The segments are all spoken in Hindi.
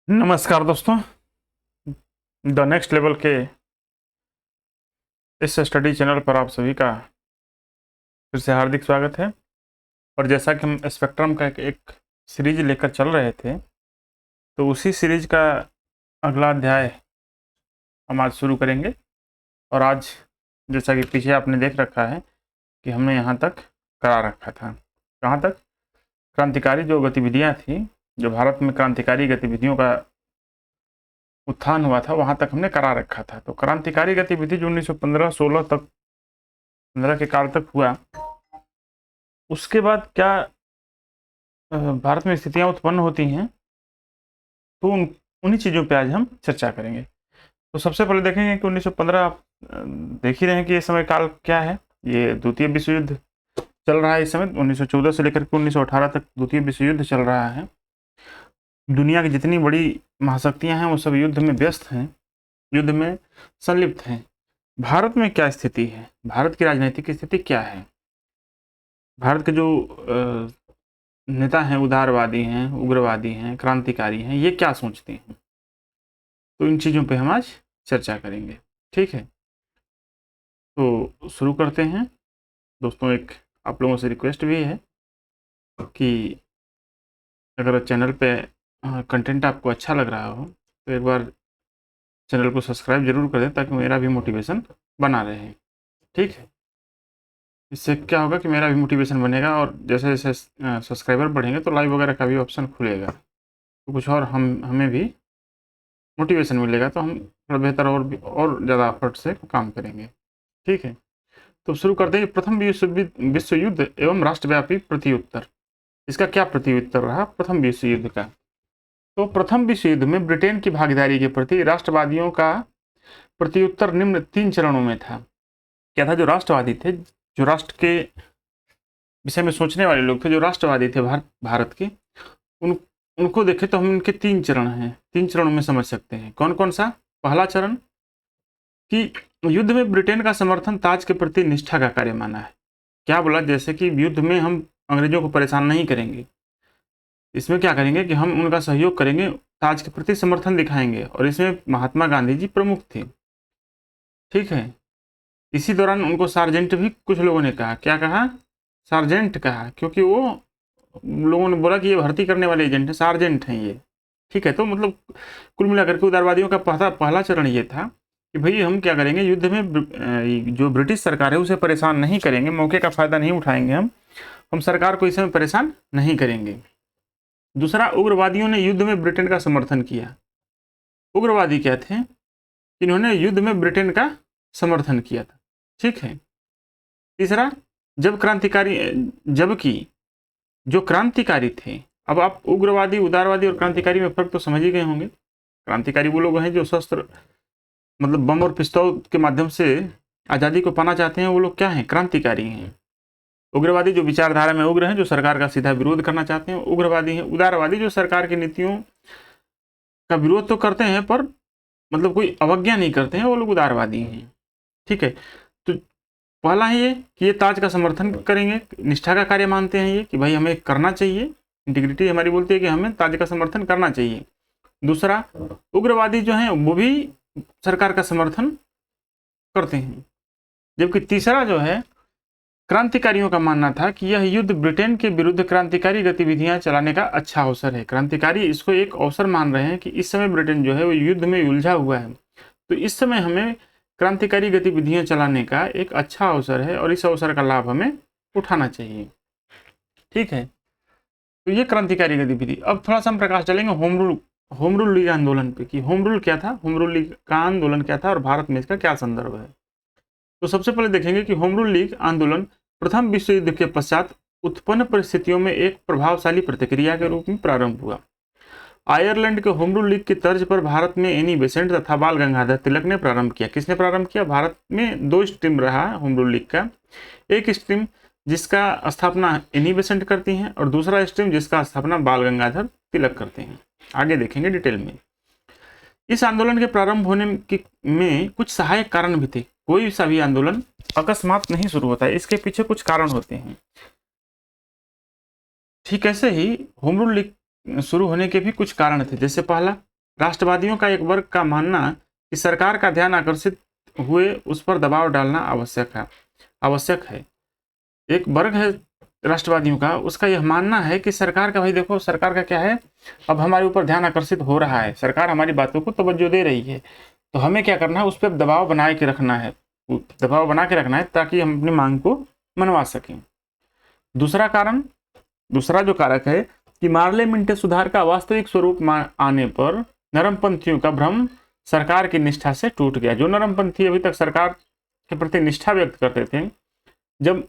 नमस्कार दोस्तों। द नेक्स्ट लेवल के इस स्टडी चैनल पर आप सभी का फिर से हार्दिक स्वागत है। और जैसा कि हम स्पेक्ट्रम का एक सीरीज लेकर चल रहे थे, तो उसी सीरीज का अगला अध्याय हम आज शुरू करेंगे। और आज जैसा कि पीछे आपने देख रखा है कि हमने यहाँ तक करा रखा था। कहाँ तक? क्रांतिकारी जो गतिविधियाँ थी, जो भारत में क्रांतिकारी गतिविधियों का उत्थान हुआ था, वहां तक हमने करा रखा था। तो क्रांतिकारी गतिविधि जो 1915-16 तक 15 के काल तक हुआ, उसके बाद क्या भारत में स्थितियां उत्पन्न होती हैं, तो उन्हीं चीज़ों पे आज हम चर्चा करेंगे। तो सबसे पहले देखेंगे कि 1915 आप देख ही रहे हैं कि ये समय काल क्या है। ये द्वितीय विश्व युद्ध चल रहा है। इस समय 1914 से लेकर के 1918 तक द्वितीय विश्व युद्ध चल रहा है। दुनिया की जितनी बड़ी महाशक्तियां हैं वो सब युद्ध में व्यस्त हैं, युद्ध में संलिप्त हैं। भारत में क्या स्थिति है? भारत की राजनीतिक स्थिति क्या है? भारत के जो नेता हैं, उदारवादी हैं, उग्रवादी हैं, क्रांतिकारी हैं, ये क्या सोचते हैं? तो इन चीज़ों पे हम आज चर्चा करेंगे। ठीक है, तो शुरू करते हैं। दोस्तों, एक आप लोगों से रिक्वेस्ट भी है कि अगर चैनल पे कंटेंट आपको अच्छा लग रहा हो तो एक बार चैनल को सब्सक्राइब जरूर कर दें, ताकि मेरा भी मोटिवेशन बना रहे। ठीक है, इससे क्या होगा कि मेरा भी मोटिवेशन बनेगा, और जैसे जैसे सब्सक्राइबर बढ़ेंगे तो लाइव वगैरह का भी ऑप्शन खुलेगा, तो कुछ और हमें भी मोटिवेशन मिलेगा, तो हम थोड़ा बेहतर और ज़्यादा एफर्ट से काम करेंगे। ठीक है, तो शुरू करते हैं। प्रथम विश्व युद्ध एवं राष्ट्रव्यापी प्रत्युत्तर। इसका क्या प्रत्युत्तर रहा प्रथम विश्व युद्ध का? तो प्रथम विश्व युद्ध में ब्रिटेन की भागीदारी के प्रति राष्ट्रवादियों का प्रत्युत्तर निम्न 3 चरणों में था। क्या था? जो राष्ट्रवादी थे, जो राष्ट्र के विषय में सोचने वाले लोग थे, जो राष्ट्रवादी थे भारत के, उनको देखें तो हम इनके 3 चरण हैं। 3 चरणों में समझ सकते हैं। कौन कौन सा? पहला चरण कि युद्ध में ब्रिटेन का समर्थन ताज के प्रति निष्ठा का कार्य माना है। क्या बोला? जैसे कि युद्ध में हम अंग्रेजों को परेशान नहीं करेंगे, इसमें क्या करेंगे कि हम उनका सहयोग करेंगे, ताज के प्रति समर्थन दिखाएंगे। और इसमें महात्मा गांधी जी प्रमुख थे। ठीक है, इसी दौरान उनको सार्जेंट भी कुछ लोगों ने कहा। क्या कहा? सार्जेंट कहा, क्योंकि वो लोगों ने बोला कि ये भर्ती करने वाले एजेंट हैं, सार्जेंट हैं ये। ठीक है, तो मतलब कुल मिलाकर के उदारवादियों का पहला चरण ये था कि भाई हम क्या करेंगे, युद्ध में जो ब्रिटिश सरकार है उसे परेशान नहीं करेंगे, मौके का फ़ायदा नहीं उठाएंगे, हम सरकार को इस समय परेशान नहीं करेंगे। दूसरा, उग्रवादियों ने युद्ध में ब्रिटेन का समर्थन किया। उग्रवादी क्या थे? इन्होंने युद्ध में ब्रिटेन का समर्थन किया था। ठीक है। तीसरा, जबकि जो क्रांतिकारी थे, अब आप उग्रवादी, उदारवादी और क्रांतिकारी में फर्क तो समझ ही गए होंगे। क्रांतिकारी वो लोग हैं जो शस्त्र, मतलब बम और पिस्तौल के माध्यम से आज़ादी को पाना चाहते हैं, वो लोग क्या हैं? क्रांतिकारी हैं। उग्रवादी जो विचारधारा में उग्र हैं, जो सरकार का सीधा विरोध करना चाहते हैं, उग्रवादी हैं। उदारवादी जो सरकार की नीतियों का विरोध तो करते हैं, पर मतलब कोई अवज्ञा नहीं करते हैं, वो लोग उदारवादी हैं। ठीक है, तो पहला है ये कि ये ताज का समर्थन करेंगे, निष्ठा का कार्य मानते हैं ये कि भाई हमें करना चाहिए, इंटीग्रिटी हमारी बोलती है कि हमें ताज का समर्थन करना चाहिए। दूसरा, उग्रवादी जो हैं वो भी सरकार का समर्थन करते हैं। जबकि तीसरा जो है, क्रांतिकारियों का मानना था कि यह युद्ध ब्रिटेन के विरुद्ध क्रांतिकारी गतिविधियां चलाने का अच्छा अवसर है। क्रांतिकारी इसको एक अवसर मान रहे हैं कि इस समय ब्रिटेन जो है वो युद्ध में उलझा हुआ है, तो इस समय हमें क्रांतिकारी गतिविधियां चलाने का एक अच्छा अवसर है, और इस अवसर का लाभ हमें उठाना चाहिए। ठीक है, तो ये क्रांतिकारी गतिविधि। अब थोड़ा सा हम प्रकाश डालेंगे होम रूल लीग आंदोलन पे, कि होम रूल क्या था, होम रूल लीग का आंदोलन क्या था, और भारत में इसका क्या संदर्भ है। तो सबसे पहले देखेंगे कि होम रूल लीग आंदोलन प्रथम विश्व युद्ध के पश्चात उत्पन्न परिस्थितियों में एक प्रभावशाली प्रतिक्रिया के रूप में प्रारंभ हुआ। आयरलैंड के होम रूल लीग की तर्ज पर भारत में एनी बेसेंट तथा बाल गंगाधर तिलक ने प्रारंभ किया। किसने प्रारंभ किया? भारत में 2 स्ट्रीम रहा होम रूल लीग का। एक स्ट्रीम जिसका स्थापना एनी बेसेंट करती हैं, और दूसरा स्ट्रीम जिसका स्थापना बाल गंगाधर तिलक करते हैं। आगे देखेंगे डिटेल में। इस आंदोलन के प्रारंभ होने में कुछ सहायक कारण भी थे। कोई सा भी आंदोलन अकस्मात नहीं शुरू होता है, इसके पीछे कुछ कारण होते हैं। ठीक ऐसे ही होम रूल लीग शुरू होने के भी कुछ कारण थे। जैसे पहला, राष्ट्रवादियों का एक वर्ग का मानना कि सरकार का ध्यान आकर्षित हुए उस पर दबाव डालना आवश्यक है। एक वर्ग है राष्ट्रवादियों का, उसका यह मानना है कि सरकार का, भाई देखो सरकार का क्या है, अब हमारे ऊपर ध्यान आकर्षित हो रहा है, सरकार हमारी बातों को तवज्जो दे रही है, तो हमें क्या करना है, उस पर दबाव बना के रखना है, ताकि हम अपनी मांग को मनवा सकें। दूसरा जो कारक है कि मार्ले मिंटे सुधार का वास्तविक स्वरूप आने पर नरमपंथियों का भ्रम सरकार की निष्ठा से टूट गया। जो नरमपंथी अभी तक सरकार के प्रति निष्ठा व्यक्त करते थे, जब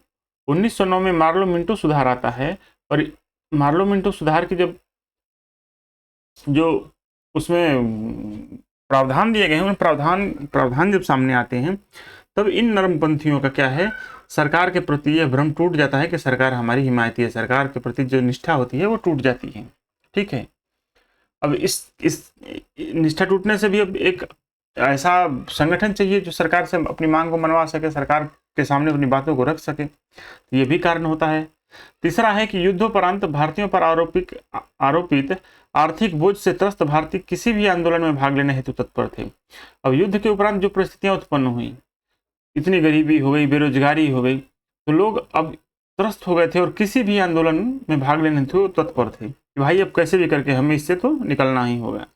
1909 में मार्लो मिंटो सुधार आता है, और मार्लो मिंटो सुधार की जब जो उसमें प्रावधान दिए गए हैं, उन प्रावधान जब सामने आते हैं, तब इन नरमपंथियों का क्या है, सरकार के प्रति यह भ्रम टूट जाता है कि सरकार हमारी हिमायती है, सरकार के प्रति जो निष्ठा होती है वो टूट जाती है। ठीक है, अब इस निष्ठा टूटने से भी अब एक ऐसा संगठन चाहिए जो सरकार से अपनी मांग को मनवा सके, सरकार के सामने अपनी बातों को रख सके, तो ये भी कारण होता है। तीसरा है कि युद्धोपरांत भारतीयों पर आरोपित आर्थिक बोझ से त्रस्त भारतीय किसी भी आंदोलन में भाग लेने हेतु तत्पर थे। अब युद्ध के उपरांत जो परिस्थितियां उत्पन्न हुई, इतनी गरीबी हो गई, बेरोजगारी हो गई, तो लोग अब त्रस्त हो गए थे और किसी भी आंदोलन में भाग लेने हेतु तत्पर थे कि भाई अब कैसे भी करके हमें इससे तो निकलना ही होगा।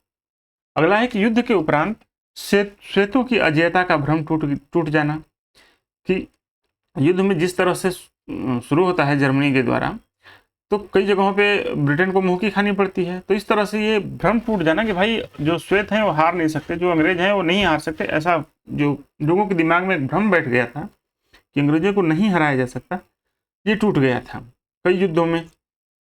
अगला है कि युद्ध के उपरांत श्वेतों की अजेयता का भ्रम टूट जाना, कि युद्ध में जिस तरह से शुरू होता है जर्मनी के द्वारा, तो कई जगहों पे ब्रिटेन को मुंह की खानी पड़ती है, तो इस तरह से ये भ्रम टूट जाना कि भाई जो श्वेत हैं वो हार नहीं सकते, जो अंग्रेज हैं वो नहीं हार सकते, ऐसा जो लोगों के दिमाग में भ्रम बैठ गया था कि अंग्रेजों को नहीं हराया जा सकता, ये टूट गया था। कई युद्धों में,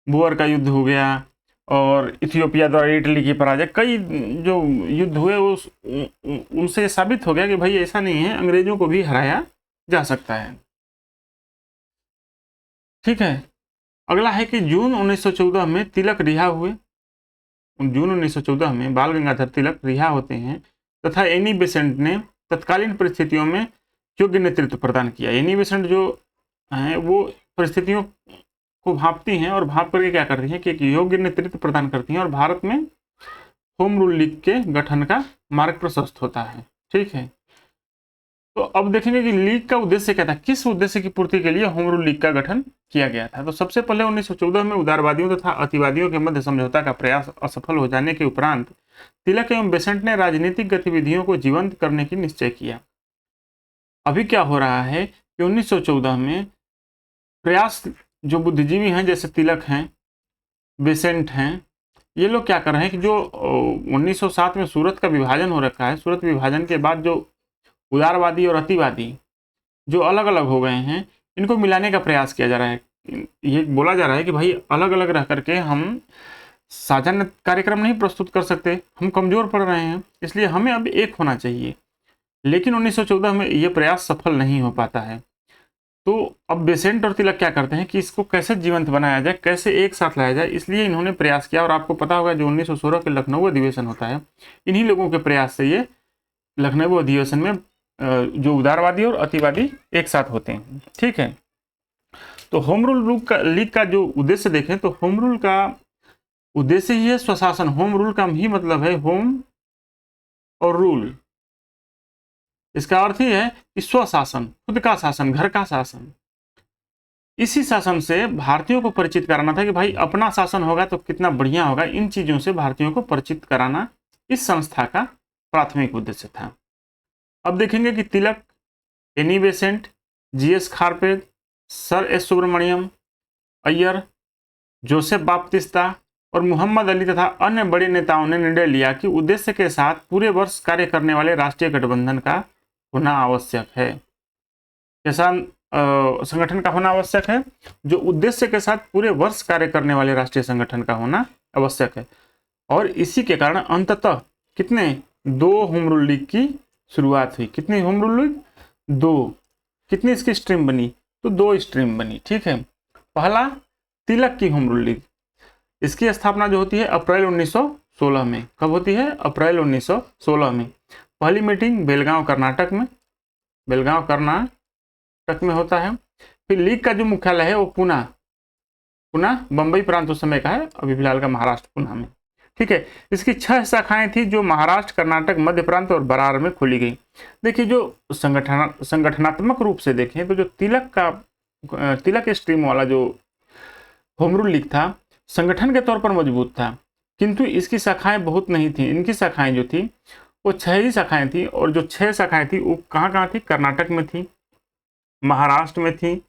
बोअर का युद्ध हो गया और इथियोपिया द्वारा इटली की पराजय, कई जो युद्ध हुए उनसे साबित हो गया कि भाई ऐसा नहीं है, अंग्रेजों को भी हराया जा सकता है। ठीक है, अगला है कि जून 1914 में तिलक रिहा हुए। जून 1914 में बाल गंगाधर तिलक रिहा होते हैं तथा एनी बेसेंट ने तत्कालीन परिस्थितियों में योग्य नेतृत्व प्रदान किया। एनी बेसेंट जो हैं वो परिस्थितियों को भांपती हैं और भांप करके क्या करती हैं कि एक योग्य नेतृत्व प्रदान करती हैं और भारत में होम रूल लीग के गठन का मार्ग प्रशस्त होता है। ठीक है, तो अब देखेंगे कि लीग का उद्देश्य क्या था, किस उद्देश्य की पूर्ति के लिए होम रूल लीग का गठन किया गया था। तो सबसे पहले 1914 में उदारवादियों तथा अतिवादियों के मध्य समझौता का प्रयास असफल हो जाने के उपरांत तिलक एवं बेसेंट ने राजनीतिक गतिविधियों को जीवंत करने की निश्चय किया। अभी क्या हो रहा है कि 1914 में प्रयास, जो बुद्धिजीवी हैं जैसे तिलक हैं, बेसेंट हैं, ये लोग क्या कर रहे हैं कि जो 1907 में सूरत का विभाजन हो रखा है, सूरत विभाजन के बाद जो उदारवादी और अतिवादी जो अलग अलग हो गए हैं, इनको मिलाने का प्रयास किया जा रहा है। ये बोला जा रहा है कि भाई अलग अलग रह करके हम साझा कार्यक्रम नहीं प्रस्तुत कर सकते, हम कमजोर पड़ रहे हैं, इसलिए हमें अब एक होना चाहिए। लेकिन 1914 में ये प्रयास सफल नहीं हो पाता है। तो अब बेसेंट और तिलक क्या करते हैं कि इसको कैसे जीवंत बनाया जाए, कैसे एक साथ लाया जाए, इसलिए इन्होंने प्रयास किया। और आपको पता होगा जो 1916 के लखनऊ अधिवेशन होता है, इन्हीं लोगों के प्रयास से ये लखनऊ अधिवेशन में जो उदारवादी और अतिवादी एक साथ होते हैं। ठीक है, तो होम रूल लीग का जो उद्देश्य देखें तो होम रूल का उद्देश्य ही है स्वशासन। होम रूल का ही मतलब है होम और रूल, इसका अर्थ ही है कि स्वशासन, खुद का शासन, घर का शासन। इसी शासन से भारतीयों को परिचित कराना था कि भाई अपना शासन होगा तो कितना बढ़िया होगा। इन चीजों से भारतीयों को परिचित कराना इस संस्था का प्राथमिक उद्देश्य था। अब देखेंगे कि Tilak, Annie Besant, GS Khaparde, sir S Subramania Iyer, Joseph Baptista और मोहम्मद अली तथा अन्य बड़े नेताओं ने निर्णय लिया कि उद्देश्य के साथ पूरे वर्ष कार्य करने वाले राष्ट्रीय गठबंधन का होना आवश्यक है। कैसा संगठन का होना आवश्यक है? जो उद्देश्य के साथ पूरे वर्ष कार्य करने वाले राष्ट्रीय संगठन का होना आवश्यक है। और इसी के कारण अंततः कितने 2 होम रूल लीग की शुरुआत हुई। कितनी होम रूल लीग? 2। कितनी इसकी स्ट्रीम बनी? तो 2 स्ट्रीम बनी। ठीक है, पहला तिलक की होम रूल लीग, इसकी स्थापना जो होती है अप्रैल 1916 में। कब होती है? अप्रैल 1916 में। पहली मीटिंग बेलगांव कर्नाटक में, बेलगांव कर्नाटक में होता है। फिर लीग का जो मुख्यालय है वो पुणे बंबई प्रांत उस समय का है, अभी फिलहाल का महाराष्ट्र पुणे में। ठीक है। इसकी 6 शाखाएं थी जो महाराष्ट्र, कर्नाटक, मध्य प्रांत और बरार में खोली गई। देखिए जो संगठनात्मक रूप से देखें तो जो तिलक स्ट्रीम वाला जो होम रूल लीग था संगठन के तौर पर मजबूत था, किंतु इसकी शाखाएं बहुत नहीं थी। इनकी शाखाएं जो थी वो 6 ही शाखाएं थी, और जो 6 शाखाएं थी वो कहाँ कहाँ थी? कर्नाटक में थी, महाराष्ट्र में थी,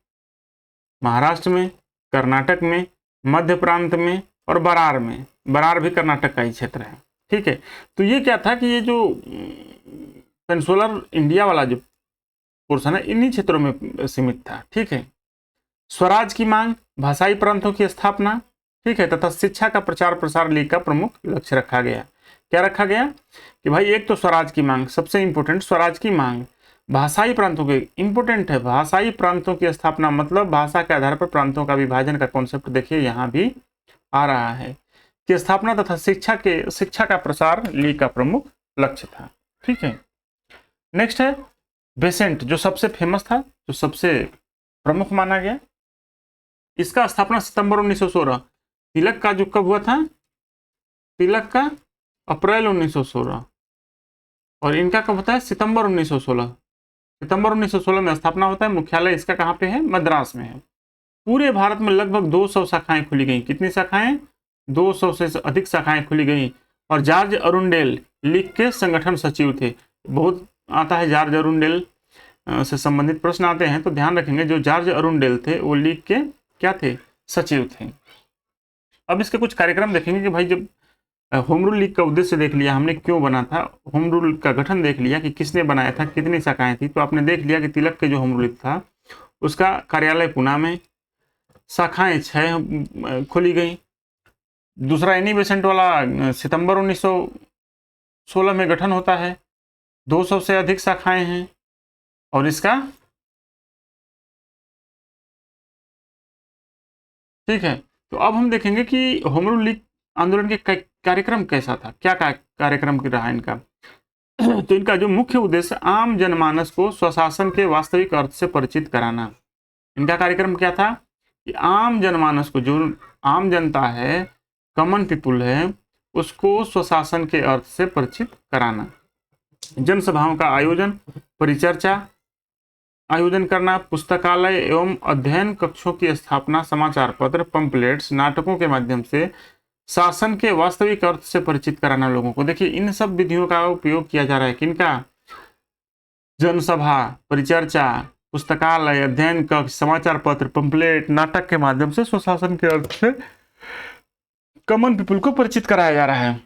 महाराष्ट्र में, कर्नाटक में, मध्य प्रांत में और बरार में। बरार भी कर्नाटक का ही क्षेत्र है, ठीक है। तो ये क्या था कि ये जो पेनिनसुलर इंडिया वाला जो पोर्शन है इन्हीं क्षेत्रों में सीमित था, ठीक है। स्वराज की मांग, भाषाई प्रांतों की स्थापना, ठीक है, तथा शिक्षा का प्रचार प्रसार लीग का प्रमुख लक्ष्य रखा गया। क्या रखा गया कि भाई एक तो स्वराज की मांग, सबसे इंपॉर्टेंट स्वराज की मांग, भाषाई प्रांतों के इंपॉर्टेंट है, भाषाई प्रांतों की स्थापना मतलब भाषा के आधार पर प्रांतों का विभाजन का कॉन्सेप्ट देखिए यहाँ भी आ रहा है, की स्थापना तथा शिक्षा का प्रसार लीग का प्रमुख लक्ष्य था, ठीक है। नेक्स्ट है बेसेंट, जो सबसे फेमस था, जो सबसे प्रमुख माना गया। इसका स्थापना सितंबर 1916, तिलक का जो कब हुआ था? तिलक का अप्रैल 1916, और इनका कब होता है? सितंबर 1916। सितंबर 1916 में स्थापना होता है। मुख्यालय इसका कहाँ पे है? मद्रास में है। पूरे भारत में लगभग 200 शाखाएं खुली गई। कितनी शाखाएं? 200 से अधिक शाखाएं खुली गई। और जॉर्ज अरुंडेल लीग के संगठन सचिव थे। बहुत आता है जॉर्ज अरुंडेल से संबंधित प्रश्न आते हैं, तो ध्यान रखेंगे जो जॉर्ज अरुंडेल थे वो लीग के क्या थे? सचिव थे। अब इसके कुछ कार्यक्रम देखेंगे कि भाई जब होम रूल लीग का उद्देश्य देख लिया हमने, क्यों बना था, होम रूल का गठन देख लिया कि किसने बनाया था, कितनी शाखाएं थी, तो आपने देख लिया कि तिलक के जो होम रूल था उसका कार्यालय पुणे में, शाखाएं 6 खोली गई। दूसरा एनी बेसेंट वाला सितंबर 1916 में गठन होता है, 200 से अधिक शाखाएं हैं। और इसका ठीक है, तो अब हम देखेंगे कि होम रूल लीग आंदोलन के कार्यक्रम कैसा था, क्या कार्यक्रम रहा इनका। तो इनका जो मुख्य उद्देश्य आम जनमानस को स्वशासन के वास्तविक अर्थ से परिचित कराना। इनका कार्यक्रम क्या था कि आम जनमानस को, जो आम जनता है, कॉमन पीपुल है, उसको स्वशासन के अर्थ से परिचित कराना। जनसभाओं का आयोजन, परिचर्चा आयोजन करना, पुस्तकालय एवं अध्ययन कक्षों की स्थापना, समाचार पत्र, पंपलेट्स, नाटकों के माध्यम से शासन के वास्तविक अर्थ से परिचित कराना लोगों को। देखिए इन सब विधियों का उपयोग किया जा रहा है। किनका? जनसभा, परिचर्चा, पुस्तकालय, अध्ययन कक्ष, समाचार पत्र, पंपलेट, नाटक के माध्यम से स्वशासन के अर्थ से कॉमन पीपुल को परिचित कराया जा रहा है।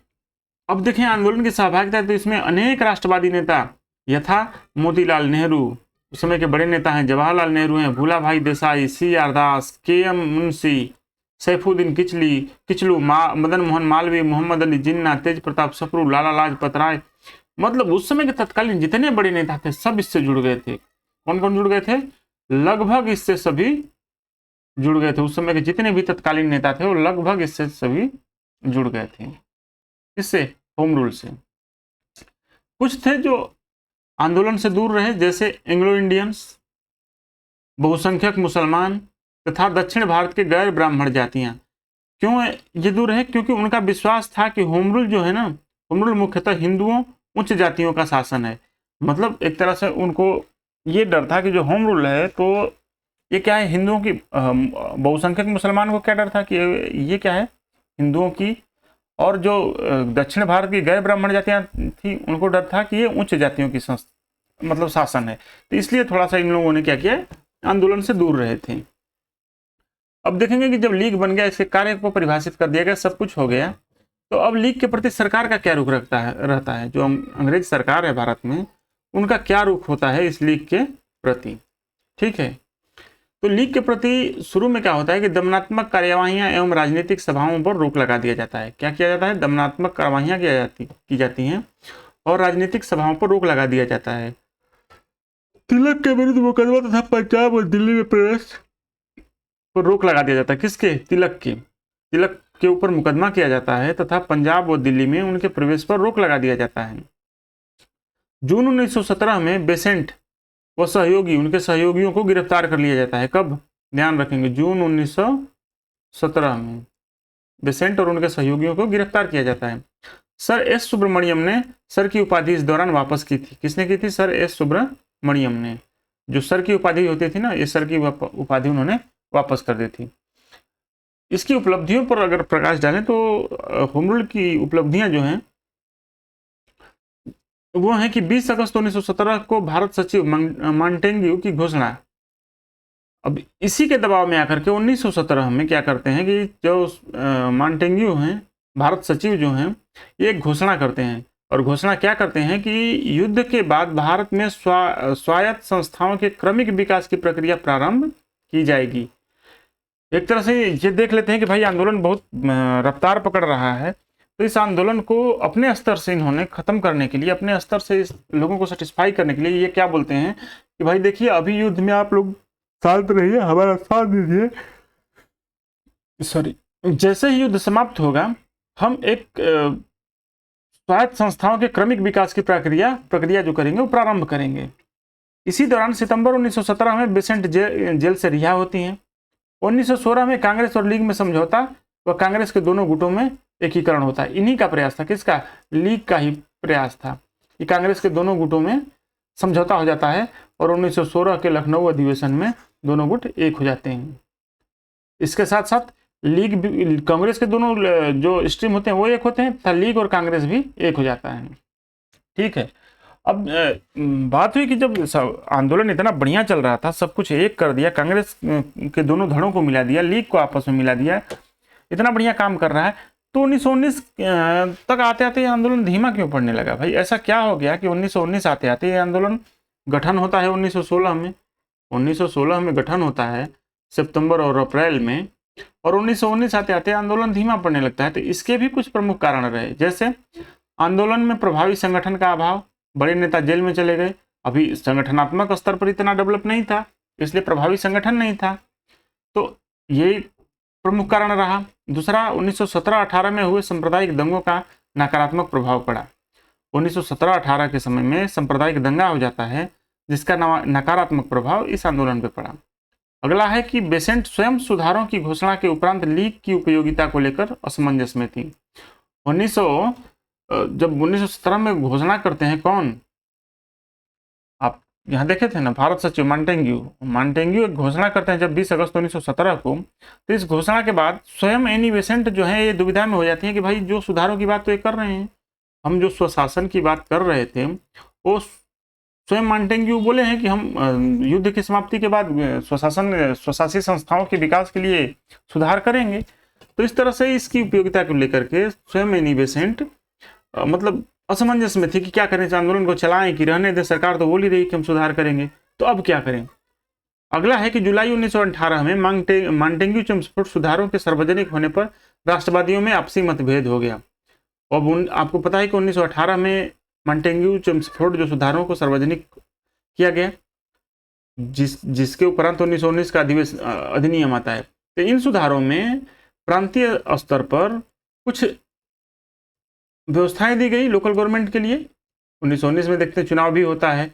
अब देखें आंदोलन की सहभागिता, तो इसमें अनेक राष्ट्रवादी नेता यथा मोतीलाल नेहरू, उस समय के बड़े नेता हैं, जवाहरलाल नेहरू हैं, भूला भाई देसाई, CR दास, KM मुंशी, सैफुद्दीन किचलू, मदन मोहन मालवीय, मोहम्मद अली जिन्ना, तेज प्रताप सप्रू, लाला लाजपत राय, मतलब उस समय के तत्कालीन जितने बड़े नेता थे सब इससे जुड़ गए थे। कौन कौन जुड़ गए थे? लगभग इससे सभी जुड़ गए थे। उस समय के जितने भी तत्कालीन नेता थे वो लगभग इससे सभी जुड़ गए थे। इससे होम रूल से कुछ थे जो आंदोलन से दूर रहे, जैसे एंग्लो इंडियंस, बहुसंख्यक मुसलमान तथा दक्षिण भारत के गैर ब्राह्मण जातियां। क्यों ये दूर रहे? क्योंकि उनका विश्वास था कि होम रूल जो है ना, होम रूल मुख्यतः हिंदुओं, उच्च जातियों का शासन है। मतलब एक तरह से उनको ये डर था कि जो होम रूल है तो ये क्या है, हिंदुओं की, बहुसंख्यक मुसलमान को क्या डर था कि ये क्या है, हिंदुओं की, और जो दक्षिण भारत की गैर ब्राह्मण जातियां थी उनको डर था कि ये उच्च जातियों की मतलब शासन है। तो इसलिए थोड़ा सा इन लोगों ने क्या किया, आंदोलन से दूर रहे थे। अब देखेंगे कि जब लीग बन गया, इसके कार्य को परिभाषित कर दिया गया, सब कुछ हो गया, तो अब लीग के प्रति सरकार का क्या रुख रहता है। जो अंग्रेज सरकार है भारत में, उनका क्या रुख होता है इस लीग के प्रति, ठीक है। तो लीग के प्रति शुरू में क्या होता है कि दमनात्मक कार्यवाहियां एवं राजनीतिक सभाओं पर रोक लगा दिया जाता है। क्या किया जाता है? दमनात्मक कार्यवाहियां की जाती हैं और राजनीतिक सभाओं पर रोक लगा दिया जाता है। तिलक के विरुद्ध मुकदमा तथा पंजाब और दिल्ली में प्रवेश पर रोक लगा दिया जाता है। किसके? तिलक के ऊपर मुकदमा किया जाता है तथा पंजाब और दिल्ली में उनके प्रवेश पर रोक लगा दिया जाता है। जून 1917 में बेसेंट व उनके सहयोगियों को गिरफ्तार कर लिया जाता है। कब? ध्यान रखेंगे, जून 1917 में। बेसेंट और उनके सहयोगियों को गिरफ्तार किया जाता है। सर एस सुब्रमण्यम ने सर की उपाधि इस दौरान वापस की थी। किसने की थी? सर एस सुब्रमण्यम ने। जो सर की उपाधि होती थी ना, ये सर की उपाधि उन्होंने वापस कर दी थी। इसकी उपलब्धियों पर अगर प्रकाश डालें तो होम रूल की उपलब्धियां जो हैं वो है कि 20 अगस्त 1917 को भारत सचिव मॉन्टेग्यू की घोषणा। अब इसी के दबाव में आकर के 1917 में क्या करते हैं कि जो मॉन्टेग्यू हैं, भारत सचिव जो हैं, ये एक घोषणा करते हैं। और घोषणा क्या करते हैं कि युद्ध के बाद भारत में स्वायत्त संस्थाओं के क्रमिक विकास की प्रक्रिया प्रारंभ की जाएगी। एक तरह से ये देख लेते हैं कि भाई आंदोलन बहुत रफ्तार पकड़ रहा है, तो इस आंदोलन को अपने स्तर से इन्होंने खत्म करने के लिए, अपने स्तर से इस लोगों को सेटिस्फाई करने के लिए ये क्या बोलते हैं कि भाई देखिए अभी युद्ध में आप लोग शांत रहिए, हमारा साथ दीजिए। सॉरी, जैसे ही युद्ध समाप्त होगा हम एक स्वायत्त संस्थाओं के क्रमिक विकास की प्रक्रिया जो करेंगे वो प्रारंभ करेंगे। इसी दौरान सितंबर 1917 में बेसेंट जेल से रिहा होती हैं। 1916 में कांग्रेस और लीग में समझौता व कांग्रेस के दोनों गुटों में एकीकरण होता है। इन्हीं का प्रयास था, किसका? लीग का ही प्रयास था कि कांग्रेस के दोनों गुटों में समझौता हो जाता है और 1916 के लखनऊ अधिवेशन में दोनों गुट एक हो जाते हैं। इसके साथ साथ लीग, कांग्रेस के दोनों जो स्ट्रीम होते हैं वो एक होते हैं तथा लीग और कांग्रेस भी एक हो जाता है। ठीक है। अब बात हुई कि जब आंदोलन इतना बढ़िया चल रहा था, सब कुछ एक कर दिया, कांग्रेस के दोनों धड़ों को मिला दिया, लीग को आपस में मिला दिया, इतना बढ़िया काम कर रहा है, तो 1919 तक आते आते ये आंदोलन धीमा क्यों पड़ने लगा? भाई ऐसा क्या हो गया कि 1919 आते आते ये आंदोलन गठन होता है 1916 में। 1916 में गठन होता है सितंबर और अप्रैल में, और 1919 आते आते आंदोलन धीमा पड़ने लगता है। तो इसके भी कुछ प्रमुख कारण रहे, जैसे आंदोलन में प्रभावी संगठन का अभाव, बड़े नेता जेल में चले गए, अभी संगठनात्मक स्तर पर इतना डेवलप नहीं था, इसलिए प्रभावी संगठन नहीं था, तो ये प्रमुख कारण रहा। दूसरा, 1917-18 में हुए सांप्रदायिक दंगों का नकारात्मक प्रभाव पड़ा। 1917-18 के समय में सांप्रदायिक दंगा हो जाता है, जिसका नकारात्मक प्रभाव इस आंदोलन पर पड़ा। अगला है कि बेसेंट स्वयं सुधारों की घोषणा के उपरांत लीग की उपयोगिता को लेकर असमंजस में थी। जब 1917 में घोषणा करते हैं कौन, आप यहाँ देखे थे ना, भारत सचिव मॉन्टेग्यू एक घोषणा करते हैं जब 20 अगस्त 1917 को। तो इस घोषणा के बाद स्वयं एनी बेसेंट जो है ये दुविधा में हो जाती है कि भाई जो सुधारों की बात तो ये कर रहे हैं, हम जो स्वशासन की बात कर रहे थे वो स्वयं मॉन्टेग्यू बोले हैं कि हम युद्ध की समाप्ति के बाद स्वशासी संस्थाओं के विकास के लिए सुधार करेंगे। तो इस तरह से इसकी उपयोगिता को लेकर के स्वयं एनी बेसेंट मतलब असमंजस में थी कि क्या करें, आंदोलन को चलाएं कि रहने दें, सरकार तो बोल ही रही कि हम सुधार करेंगे, तो अब क्या करें। अगला है कि जुलाई 1918 में मॉन्टेग्यू चेम्सफोर्ड सुधारों के सार्वजनिक होने पर राष्ट्रवादियों में आपसी मतभेद हो गया। अब आपको पता है कि 1918 में मॉन्टेग्यू चेम्सफोर्ड जो सुधारों को सार्वजनिक किया गया, जिसके उपरांत 1919 का अधिनियम आता है। तो इन सुधारों में प्रांतीय स्तर पर कुछ व्यवस्थाएं दी गई लोकल गवर्नमेंट के लिए। 1919 में देखते हैं चुनाव भी होता है,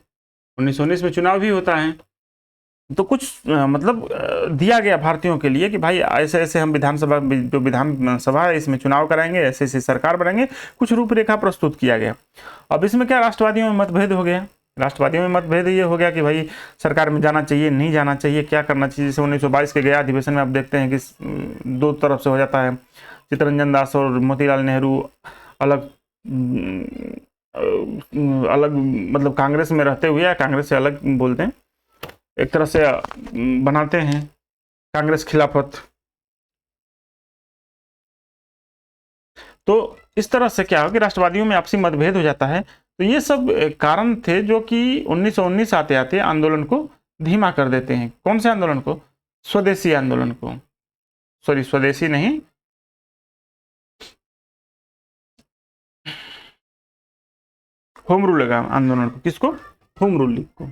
1919 में चुनाव भी होता है, तो कुछ मतलब दिया गया भारतीयों के लिए कि भाई ऐसे ऐसे हम विधानसभा है इसमें चुनाव कराएंगे, ऐसे ऐसे सरकार बनाएंगे, कुछ रूपरेखा प्रस्तुत किया गया। अब इसमें क्या राष्ट्रवादियों में मतभेद हो गया। राष्ट्रवादियों में मतभेद ये हो गया कि भाई सरकार में जाना चाहिए, नहीं जाना चाहिए, क्या करना चाहिए। जैसे 1922 के गया अधिवेशन में आप देखते हैं कि दो तरफ से हो जाता है, चित्तरंजन दास और मोतीलाल नेहरू अलग मतलब कांग्रेस में रहते हुए या कांग्रेस से अलग बोलते हैं, एक तरह से बनाते हैं कांग्रेस खिलाफत। तो इस तरह से क्या हो कि राष्ट्रवादियों में आपसी मतभेद हो जाता है। तो ये सब कारण थे जो कि 1919 आते आते आंदोलन को धीमा कर देते हैं। कौन से आंदोलन को? स्वदेशी आंदोलन को, सॉरी स्वदेशी नहीं, होम रूल आंदोलन को। किसको? होम रूल लीग को।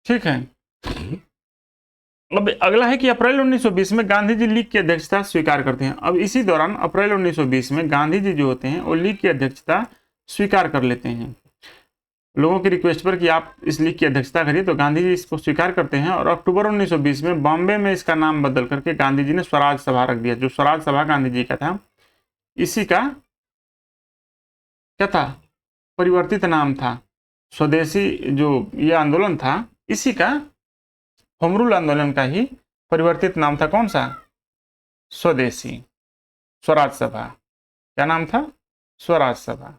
ठीक है। अब अगला है कि अप्रैल 1920 में गांधी जी लीग की अध्यक्षता स्वीकार करते हैं। अब इसी दौरान अप्रैल 1920 में गांधी जी जो होते हैं वो लीग की अध्यक्षता स्वीकार कर लेते हैं। लोगों की रिक्वेस्ट पर कि आप इस लीग की अध्यक्षता करिए, तो गांधी जी इसको स्वीकार करते हैं और अक्टूबर 1920 में बॉम्बे में इसका नाम बदल करके गांधी जी ने स्वराज सभा रख दिया। जो स्वराज सभा गांधी जी का था, इसी का क्या था, परिवर्तित नाम था। स्वदेशी जो ये आंदोलन था, इसी का, होम रूल आंदोलन का ही परिवर्तित नाम था। कौन सा? स्वदेशी, स्वराज सभा। क्या नाम था? स्वराज सभा।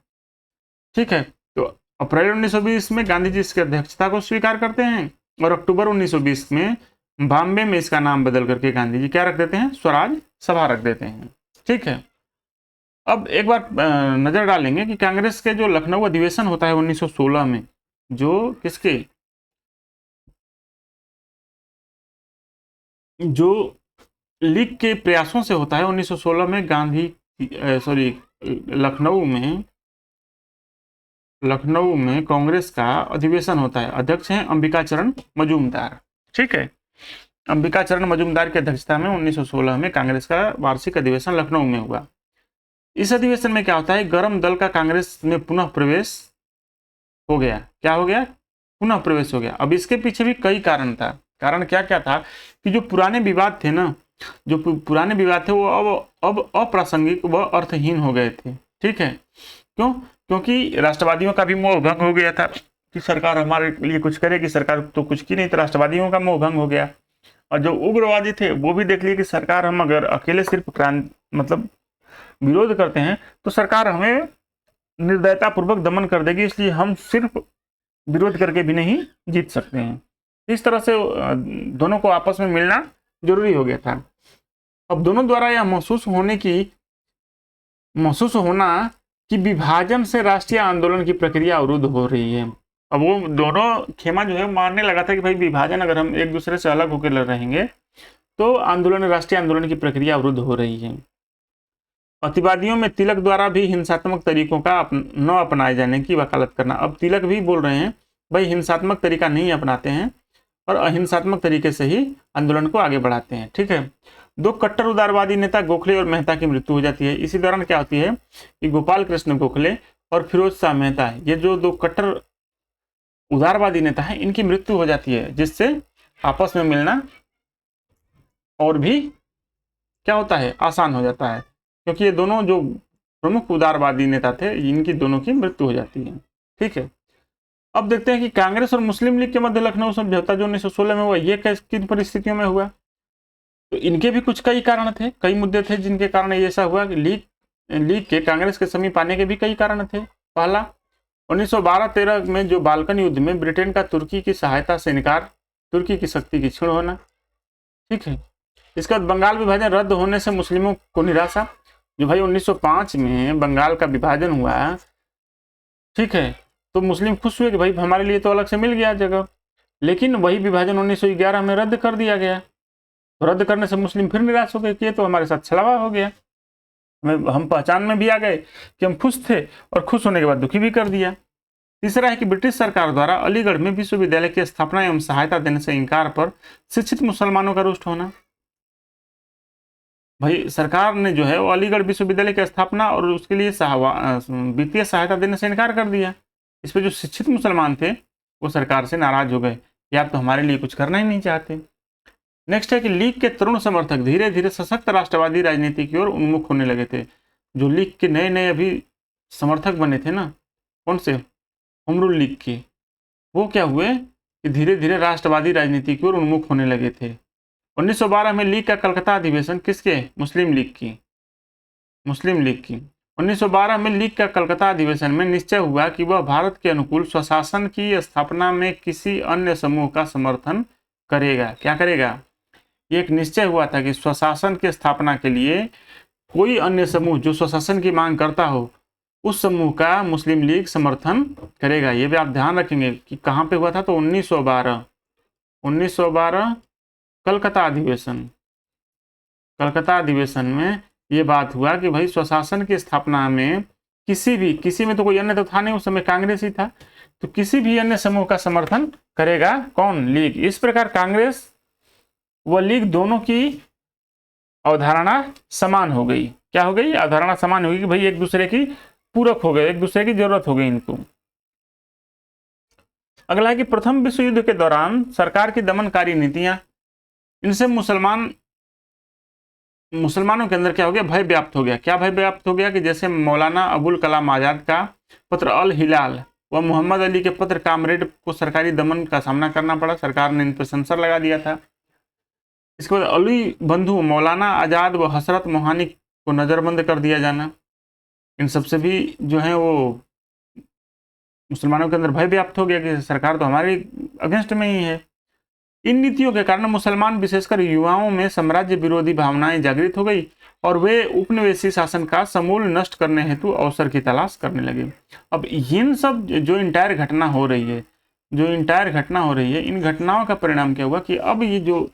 ठीक है, तो अप्रैल 1920 में गांधी जी इसकी अध्यक्षता को स्वीकार करते हैं और अक्टूबर 1920 में बॉम्बे में इसका नाम बदल करके गांधी जी क्या रख देते हैं? स्वराज सभा रख देते हैं। ठीक है, अब एक बार नजर डालेंगे कि कांग्रेस के जो लखनऊ अधिवेशन होता है 1916 में, जो किसके, जो लीग के प्रयासों से होता है 1916 में, गांधी सॉरी लखनऊ में कांग्रेस का अधिवेशन होता है। अध्यक्ष हैं अंबिकाचरण मजूमदार। ठीक है, अंबिकाचरण मजूमदार की अध्यक्षता में 1916 में कांग्रेस का वार्षिक अधिवेशन लखनऊ में हुआ। इस अधिवेशन में क्या होता है? गरम दल का कांग्रेस में पुनः प्रवेश हो गया। क्या हो गया? पुनः प्रवेश हो गया। अब इसके पीछे भी कई कारण था। कारण क्या क्या था कि जो पुराने विवाद थे ना, जो पुराने विवाद थे वो अब अप्रासंगिक व अर्थहीन हो गए थे। ठीक है, क्यों? क्योंकि राष्ट्रवादियों का भी मोह भंग हो गया था कि सरकार हमारे लिए कुछ करेगी। सरकार तो कुछ की नहीं, तो राष्ट्रवादियों का मोह भंग हो गया। और जो उग्रवादी थे वो भी देख लिए कि सरकार, हम अगर अकेले सिर्फ मतलब विरोध करते हैं तो सरकार हमें निर्दयता पूर्वक दमन कर देगी, इसलिए हम सिर्फ विरोध करके भी नहीं जीत सकते हैं। इस तरह से दोनों को आपस में मिलना जरूरी हो गया था। अब दोनों द्वारा यह महसूस होना कि विभाजन से राष्ट्रीय आंदोलन की प्रक्रिया अवरुद्ध हो रही है। अब वो दोनों खेमा जो है मानने लगा था कि भाई विभाजन, अगर हम एक दूसरे से अलग होकर रहेंगे तो राष्ट्रीय आंदोलन की प्रक्रिया अवरुद्ध हो रही है। अतिवादियों में तिलक द्वारा भी हिंसात्मक तरीकों का न अपनाए जाने की वकालत करना। अब तिलक भी बोल रहे हैं भाई हिंसात्मक तरीका नहीं अपनाते हैं और अहिंसात्मक तरीके से ही आंदोलन को आगे बढ़ाते हैं। ठीक है, दो कट्टर उदारवादी नेता गोखले और मेहता की मृत्यु हो जाती है। इसी दौरान क्या होती है कि गोपाल कृष्ण गोखले और फिरोज शाह मेहता, ये जो दो कट्टर उदारवादी नेता हैं, इनकी मृत्यु हो जाती है, जिससे आपस में मिलना और भी क्या होता है, आसान हो जाता है, क्योंकि ये दोनों जो प्रमुख उदारवादी नेता थे, इनकी दोनों की मृत्यु हो जाती है। ठीक है, अब देखते हैं कि कांग्रेस और मुस्लिम लीग के मध्य लखनऊ समझौता जो 1916 में हुआ, ये किन परिस्थितियों में हुआ? तो इनके भी कुछ कई कारण थे, कई मुद्दे थे जिनके कारण ऐसा हुआ कि लीग के कांग्रेस के समीप आने के भी कई कारण थे। पहला, 1912-13 में जो बाल्कन युद्ध में ब्रिटेन का तुर्की की सहायता से इनकार, तुर्की की शक्ति की क्षीण होना। ठीक है, इसके बाद बंगाल विभाजन रद्द होने से मुस्लिमों को निराशा। जो भाई 1905 में बंगाल का विभाजन हुआ, ठीक है, तो मुस्लिम खुश हुए कि भाई हमारे लिए तो अलग से मिल गया जगह। लेकिन वही विभाजन 1911 में रद्द कर दिया गया। रद्द करने से मुस्लिम फिर निराश हो गए कि ये तो हमारे साथ छलावा हो गया, हम पहचान में भी आ गए कि हम खुश थे और खुश होने के बाद दुखी भी कर दिया। तीसरा है कि ब्रिटिश सरकार द्वारा अलीगढ़ में विश्वविद्यालय की स्थापना एवं सहायता देने से इनकार पर शिक्षित मुसलमानों का रुष्ट होना। भाई सरकार ने जो है वो अलीगढ़ विश्वविद्यालय की स्थापना और उसके लिए वित्तीय सहायता देने से इनकार कर दिया। इस पर जो शिक्षित मुसलमान थे वो सरकार से नाराज हो गए कि आप तो हमारे लिए कुछ करना ही नहीं चाहते। नेक्स्ट है कि लीग के तरुण समर्थक धीरे धीरे सशक्त राष्ट्रवादी राजनीति की ओर उन्मुख होने लगे थे। जो लीग के नए नए अभी समर्थक बने थे ना, कौन से, होम रूल लीग के, वो क्या हुए कि धीरे धीरे राष्ट्रवादी राजनीति की ओर उन्मुख होने लगे थे। 1912 में लीग का कलकत्ता अधिवेशन किसके, मुस्लिम लीग की 1912 में लीग का कलकत्ता अधिवेशन में निश्चय हुआ कि वह भारत के अनुकूल स्वशासन की स्थापना में किसी अन्य समूह का समर्थन करेगा। क्या करेगा? ये एक निश्चय हुआ था कि स्वशासन की स्थापना के लिए कोई अन्य समूह जो स्वशासन की मांग करता हो, उस समूह का मुस्लिम लीग समर्थन करेगा। ये भी आप ध्यान रखेंगे कि कहाँ पे हुआ था, तो 1912 कलकत्ता अधिवेशन में ये बात हुआ कि भाई स्वशासन की स्थापना में किसी में तो कोई अन्य तो था नहीं, उस समय कांग्रेस ही था, तो किसी भी अन्य समूह का समर्थन करेगा कौन, लीग। इस प्रकार कांग्रेस व लीग दोनों की अवधारणा समान हो गई। क्या हो गई? अवधारणा समान हो गई कि भाई एक दूसरे की पूरक हो गए, एक दूसरे की जरूरत हो गई इनको। अगला है कि प्रथम विश्व युद्ध के दौरान सरकार की दमनकारी नीतियां, इनसे मुसलमानों के अंदर क्या हो गया, भय व्याप्त हो गया। क्या भय व्याप्त हो गया कि जैसे मौलाना अबुल कलाम आजाद का पत्र अल हिलाल व मोहम्मद अली के पत्र कामरेड को सरकारी दमन का सामना करना पड़ा, सरकार ने इन पर सेंसर लगा दिया था। इसके बाद अली बंधु मौलाना आजाद व हसरत मोहानी को नजरबंद कर दिया जाना, इन सबसे भी जो है वो मुसलमानों के अंदर भय व्याप्त हो गया कि सरकार तो हमारे अगेंस्ट में ही है। इन नीतियों के कारण मुसलमान विशेषकर युवाओं में साम्राज्य विरोधी भावनाएं जागृत हो गई और वे उपनिवेशी शासन का समूल नष्ट करने हेतु अवसर की तलाश करने लगे। अब इन सब जो इंटायर घटना हो रही है, इन घटनाओं का परिणाम क्या हुआ कि अब ये जो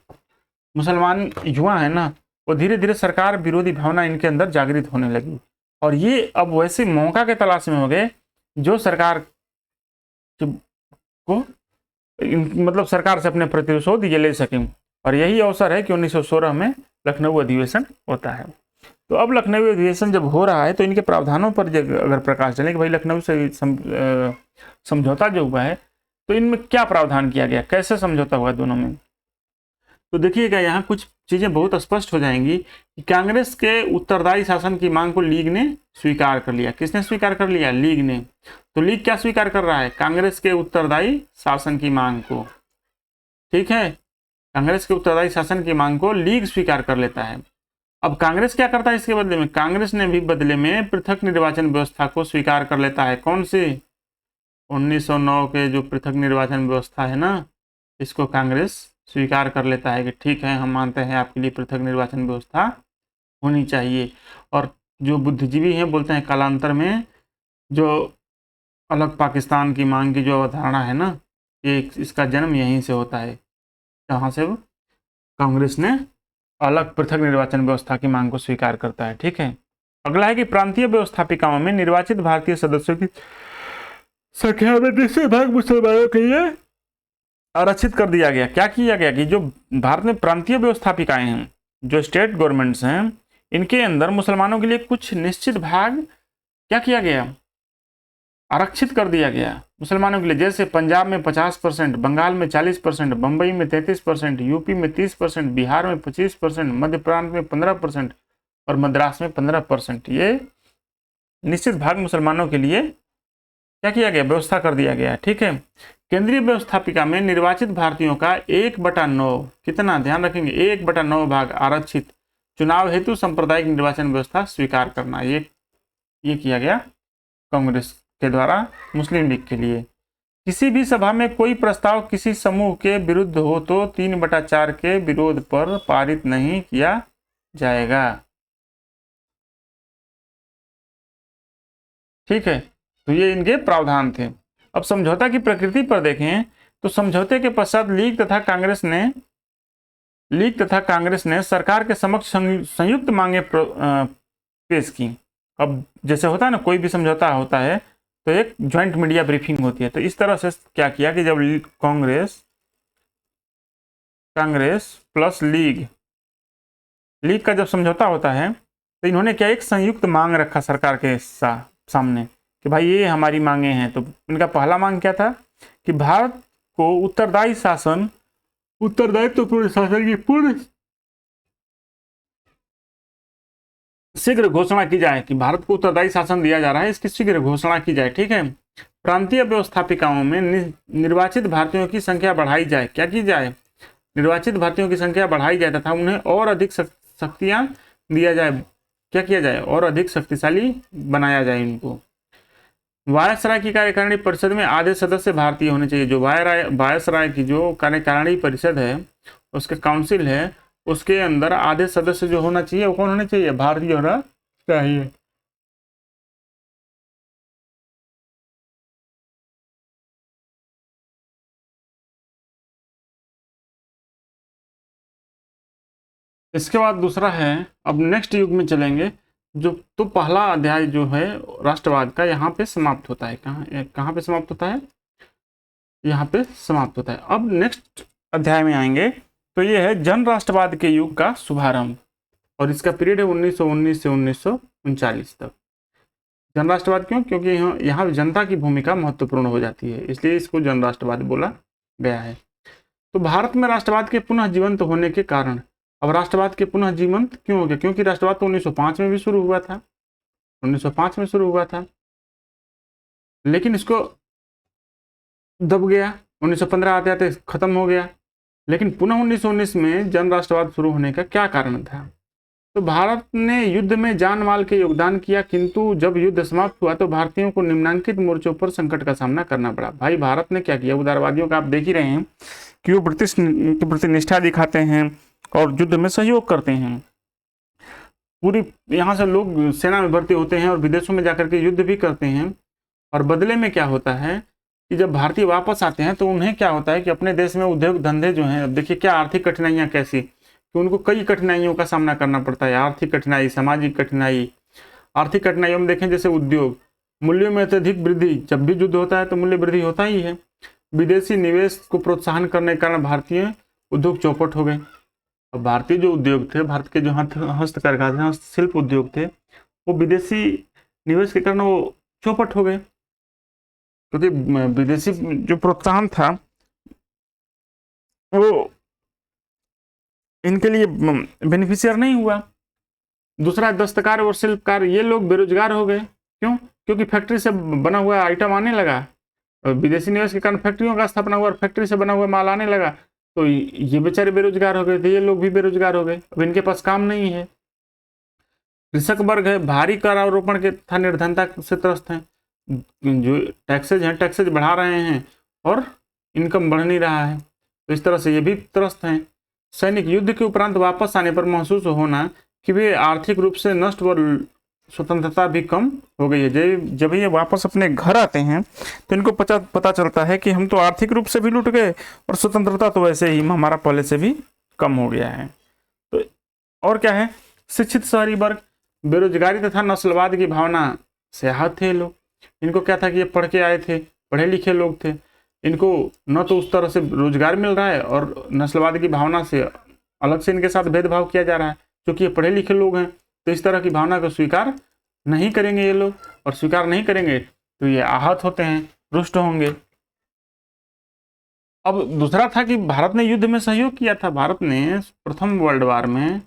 मुसलमान युवा है ना, वो धीरे धीरे सरकार विरोधी भावना इनके अंदर जागृत होने लगी और ये अब वैसे मौका के तलाश में हो गए जो सरकार को मतलब सरकार से अपने प्रतिशोध ये ले सकें। और यही अवसर है कि 1916 में लखनऊ अधिवेशन होता है। तो अब लखनऊ अधिवेशन जब हो रहा है तो इनके प्रावधानों पर अगर प्रकाश डालें कि भाई लखनऊ से समझौता जो हुआ है तो इनमें क्या प्रावधान किया गया, कैसे समझौता हुआ दोनों में, तो देखिएगा यहाँ कुछ चीजें बहुत स्पष्ट हो जाएंगी कि कांग्रेस के उत्तरदायी शासन की मांग को लीग ने स्वीकार कर लिया। किसने स्वीकार कर लिया? लीग ने। तो लीग क्या स्वीकार कर रहा है? कांग्रेस के उत्तरदायी शासन की मांग को। ठीक है, कांग्रेस के उत्तरदायी शासन की मांग को लीग स्वीकार कर लेता है। अब कांग्रेस क्या करता है इसके बदले में? कांग्रेस ने भी बदले में पृथक निर्वाचन व्यवस्था को स्वीकार कर लेता है। कौन सी? 1909 के जो पृथक निर्वाचन व्यवस्था है ना, इसको कांग्रेस स्वीकार कर लेता है कि ठीक है, हम मानते हैं आपके लिए पृथक निर्वाचन व्यवस्था होनी चाहिए। और जो बुद्धिजीवी हैं बोलते हैं कालांतर में जो अलग पाकिस्तान की मांग की जो अवधारणा है ना, ये इसका जन्म यहीं से होता है, जहाँ से कांग्रेस ने अलग पृथक निर्वाचन व्यवस्था की मांग को स्वीकार करता है। ठीक है, अगला है कि प्रांतीय व्यवस्थापिकाओं में निर्वाचित भारतीय सदस्यों की संख्या में निश्चित भाग मुसलमानों के लिए आरक्षित कर दिया गया। क्या किया गया कि जो भारत में प्रांतीय व्यवस्थापिकाएं हैं, जो स्टेट गवर्नमेंट्स हैं, इनके अंदर मुसलमानों के लिए कुछ निश्चित भाग क्या किया गया? आरक्षित कर दिया गया मुसलमानों के लिए। जैसे पंजाब में 50%, बंगाल में 40%, बंबई में 33%, यूपी में 30%, बिहार में 25%, मध्य प्रांत में 15% और मद्रास में 15%। ये निश्चित भाग मुसलमानों के लिए क्या किया गया? व्यवस्था कर दिया गया। ठीक है, केंद्रीय व्यवस्थापिका में निर्वाचित भारतीयों का 1/9, कितना ध्यान रखेंगे, 1/9 भाग आरक्षित चुनाव हेतु सांप्रदायिक निर्वाचन व्यवस्था स्वीकार करना, ये किया गया कांग्रेस के द्वारा मुस्लिम लीग के लिए। किसी भी सभा में कोई प्रस्ताव किसी समूह के विरुद्ध हो तो 3/4 के विरोध पर पारित नहीं किया जाएगा। ठीक है, तो ये इनके प्रावधान थे। अब समझौता की प्रकृति पर देखें तो समझौते के पश्चात लीग तथा कांग्रेस ने सरकार के समक्ष संयुक्त मांगे पेश की। अब जैसे होता है ना, कोई भी समझौता होता है तो एक ज्वाइंट मीडिया ब्रीफिंग होती है। तो इस तरह से क्या किया कि जब कांग्रेस प्लस लीग का जब समझौता होता है तो इन्होंने क्या एक संयुक्त मांग रखा सरकार के सामने कि भाई ये हमारी मांगे हैं। तो इनका पहला मांग क्या था कि भारत को उत्तरदायित्वपूर्ण शासन की पूर्ण शीघ्र घोषणा की जाए, कि भारत को उत्तरदायी शासन दिया जा रहा है, इसकी शीघ्र घोषणा की जाए। ठीक है, प्रांतीय व्यवस्थापिकाओं में निर्वाचित भारतीयों की संख्या बढ़ाई जाए। क्या की जाए? निर्वाचित भारतीयों की संख्या बढ़ाई जाए तथा उन्हें और अधिक शक्तियां दिया जाए। क्या किया जाए? और अधिक शक्तिशाली बनाया जाए इनको। वायसराय की कार्यकारिणी परिषद में आधे सदस्य भारतीय होने चाहिए। जो वायसराय की जो कार्यकारिणी परिषद है, उसके काउंसिल है, उसके अंदर आधे सदस्य जो होना चाहिए वो कौन होने चाहिए? भारतीय होना चाहिए। इसके बाद दूसरा है, अब नेक्स्ट युग में चलेंगे जो, तो पहला अध्याय जो है राष्ट्रवाद का यहाँ पे समाप्त होता है। कहाँ पे समाप्त होता है? यहाँ पे समाप्त होता है। अब नेक्स्ट अध्याय में आएंगे तो ये है जन राष्ट्रवाद के युग का शुभारंभ, और इसका पीरियड है 1919 से 1939 तक। जन राष्ट्रवाद क्यों? क्योंकि यहाँ जनता की भूमिका महत्वपूर्ण हो जाती है, इसलिए इसको जन राष्ट्रवाद बोला गया है। तो भारत में राष्ट्रवाद के पुनः जीवंत होने के कारण, अब राष्ट्रवाद के पुनः जीवंत क्यों हो गया? क्योंकि राष्ट्रवाद तो 1905 में भी शुरू हुआ था, 1905 में शुरू हुआ था, लेकिन इसको दब गया, 1915 आते आते खत्म हो गया। लेकिन पुनः 1919 में जन राष्ट्रवाद शुरू होने का क्या कारण था? तो भारत ने युद्ध में जान माल के योगदान किया, किंतु जब युद्ध समाप्त हुआ तो भारतीयों को निम्नलिखित मोर्चों पर संकट का सामना करना पड़ा। भाई भारत ने क्या किया? उदारवादियों का आप देख ही रहे हैं कि वो ब्रिटिश के प्रति निष्ठा दिखाते हैं और युद्ध में सहयोग करते हैं। पूरी यहाँ से लोग सेना में भर्ती होते हैं और विदेशों में जाकर के युद्ध भी करते हैं, और बदले में क्या होता है कि जब भारतीय वापस आते हैं तो उन्हें क्या होता है कि अपने देश में उद्योग धंधे जो हैं, अब देखिए क्या आर्थिक कठिनाइयाँ कैसी, कि उनको कई कठिनाइयों का सामना करना पड़ता है। आर्थिक कठिनाई, सामाजिक कठिनाई। आर्थिक कठिनाइयों में देखें जैसे उद्योग, मूल्यों में अत्यधिक वृद्धि, जब भी युद्ध होता है तो मूल्य वृद्धि होता ही है। विदेशी निवेश को प्रोत्साहन करने के कारण भारतीय उद्योग चौपट हो गए। अब भारतीय जो उद्योग थे, भारत के जो हस्तकरघा थे, हस्तशिल्प उद्योग थे, वो विदेशी निवेश के कारण वो चौपट हो गए, क्योंकि विदेशी जो प्रोत्साहन था वो इनके लिए बेनिफिशियर नहीं हुआ। दूसरा, दस्तकार और शिल्पकार, ये लोग बेरोजगार हो गए। क्यों? क्योंकि फैक्ट्री से बना हुआ आइटम आने लगा, विदेशी निवेश के कारण फैक्ट्रियों का स्थापना हुआ और फैक्ट्री से बना हुआ माल आने लगा, तो ये बेचारे बेरोजगार हो गए थे, ये लोग भी बेरोजगार हो गए, अब इनके पास काम नहीं है। कृषक वर्ग है, भारी कर आरोपण के तथा निर्धनता से त्रस्त हैं, जो टैक्सेज हैं, टैक्सेज बढ़ा रहे हैं और इनकम बढ़ नहीं रहा है, तो इस तरह से ये भी त्रस्त हैं। सैनिक, युद्ध के उपरांत वापस आने पर महसूस होना कि वे आर्थिक रूप से नष्ट व स्वतंत्रता भी कम हो गई है। जब ये वापस अपने घर आते हैं तो इनको पता चलता है कि हम तो आर्थिक रूप से भी लूट गए और स्वतंत्रता तो वैसे ही हमारा पहले से भी कम हो गया है। तो और क्या है? शिक्षित शहरी वर्ग, बेरोजगारी तथा नस्लवाद की भावना से आहत थे लोग। इनको क्या था कि ये पढ़ के आए थे, पढ़े लिखे लोग थे, इनको न तो उस तरह से रोजगार मिल रहा है और नस्लवाद की भावना से अलग से इनके साथ भेदभाव किया जा रहा है। क्योंकि ये पढ़े लिखे लोग हैं तो इस तरह की भावना को स्वीकार नहीं करेंगे ये लोग, और स्वीकार नहीं करेंगे तो ये आहत होते हैं, रुष्ट होंगे। अब दूसरा था कि भारत ने युद्ध में सहयोग किया था। भारत ने प्रथम वर्ल्ड वार में,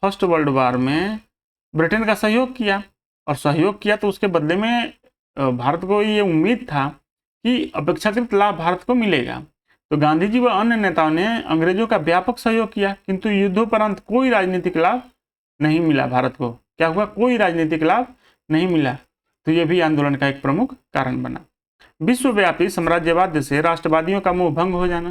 फर्स्ट वर्ल्ड वार में ब्रिटेन का सहयोग किया, और सहयोग किया तो उसके बदले में भारत को ये उम्मीद था कि अपेक्षाकृत लाभ भारत को मिलेगा। तो गांधी जी व अन्य नेताओं ने अंग्रेजों का व्यापक सहयोग किया, किंतु युद्धोपरांत कोई राजनीतिक लाभ नहीं मिला भारत को। क्या हुआ? कोई राजनीतिक लाभ नहीं मिला। तो ये भी आंदोलन का एक प्रमुख कारण बना। विश्वव्यापी साम्राज्यवाद से राष्ट्रवादियों का मोह भंग हो जाना।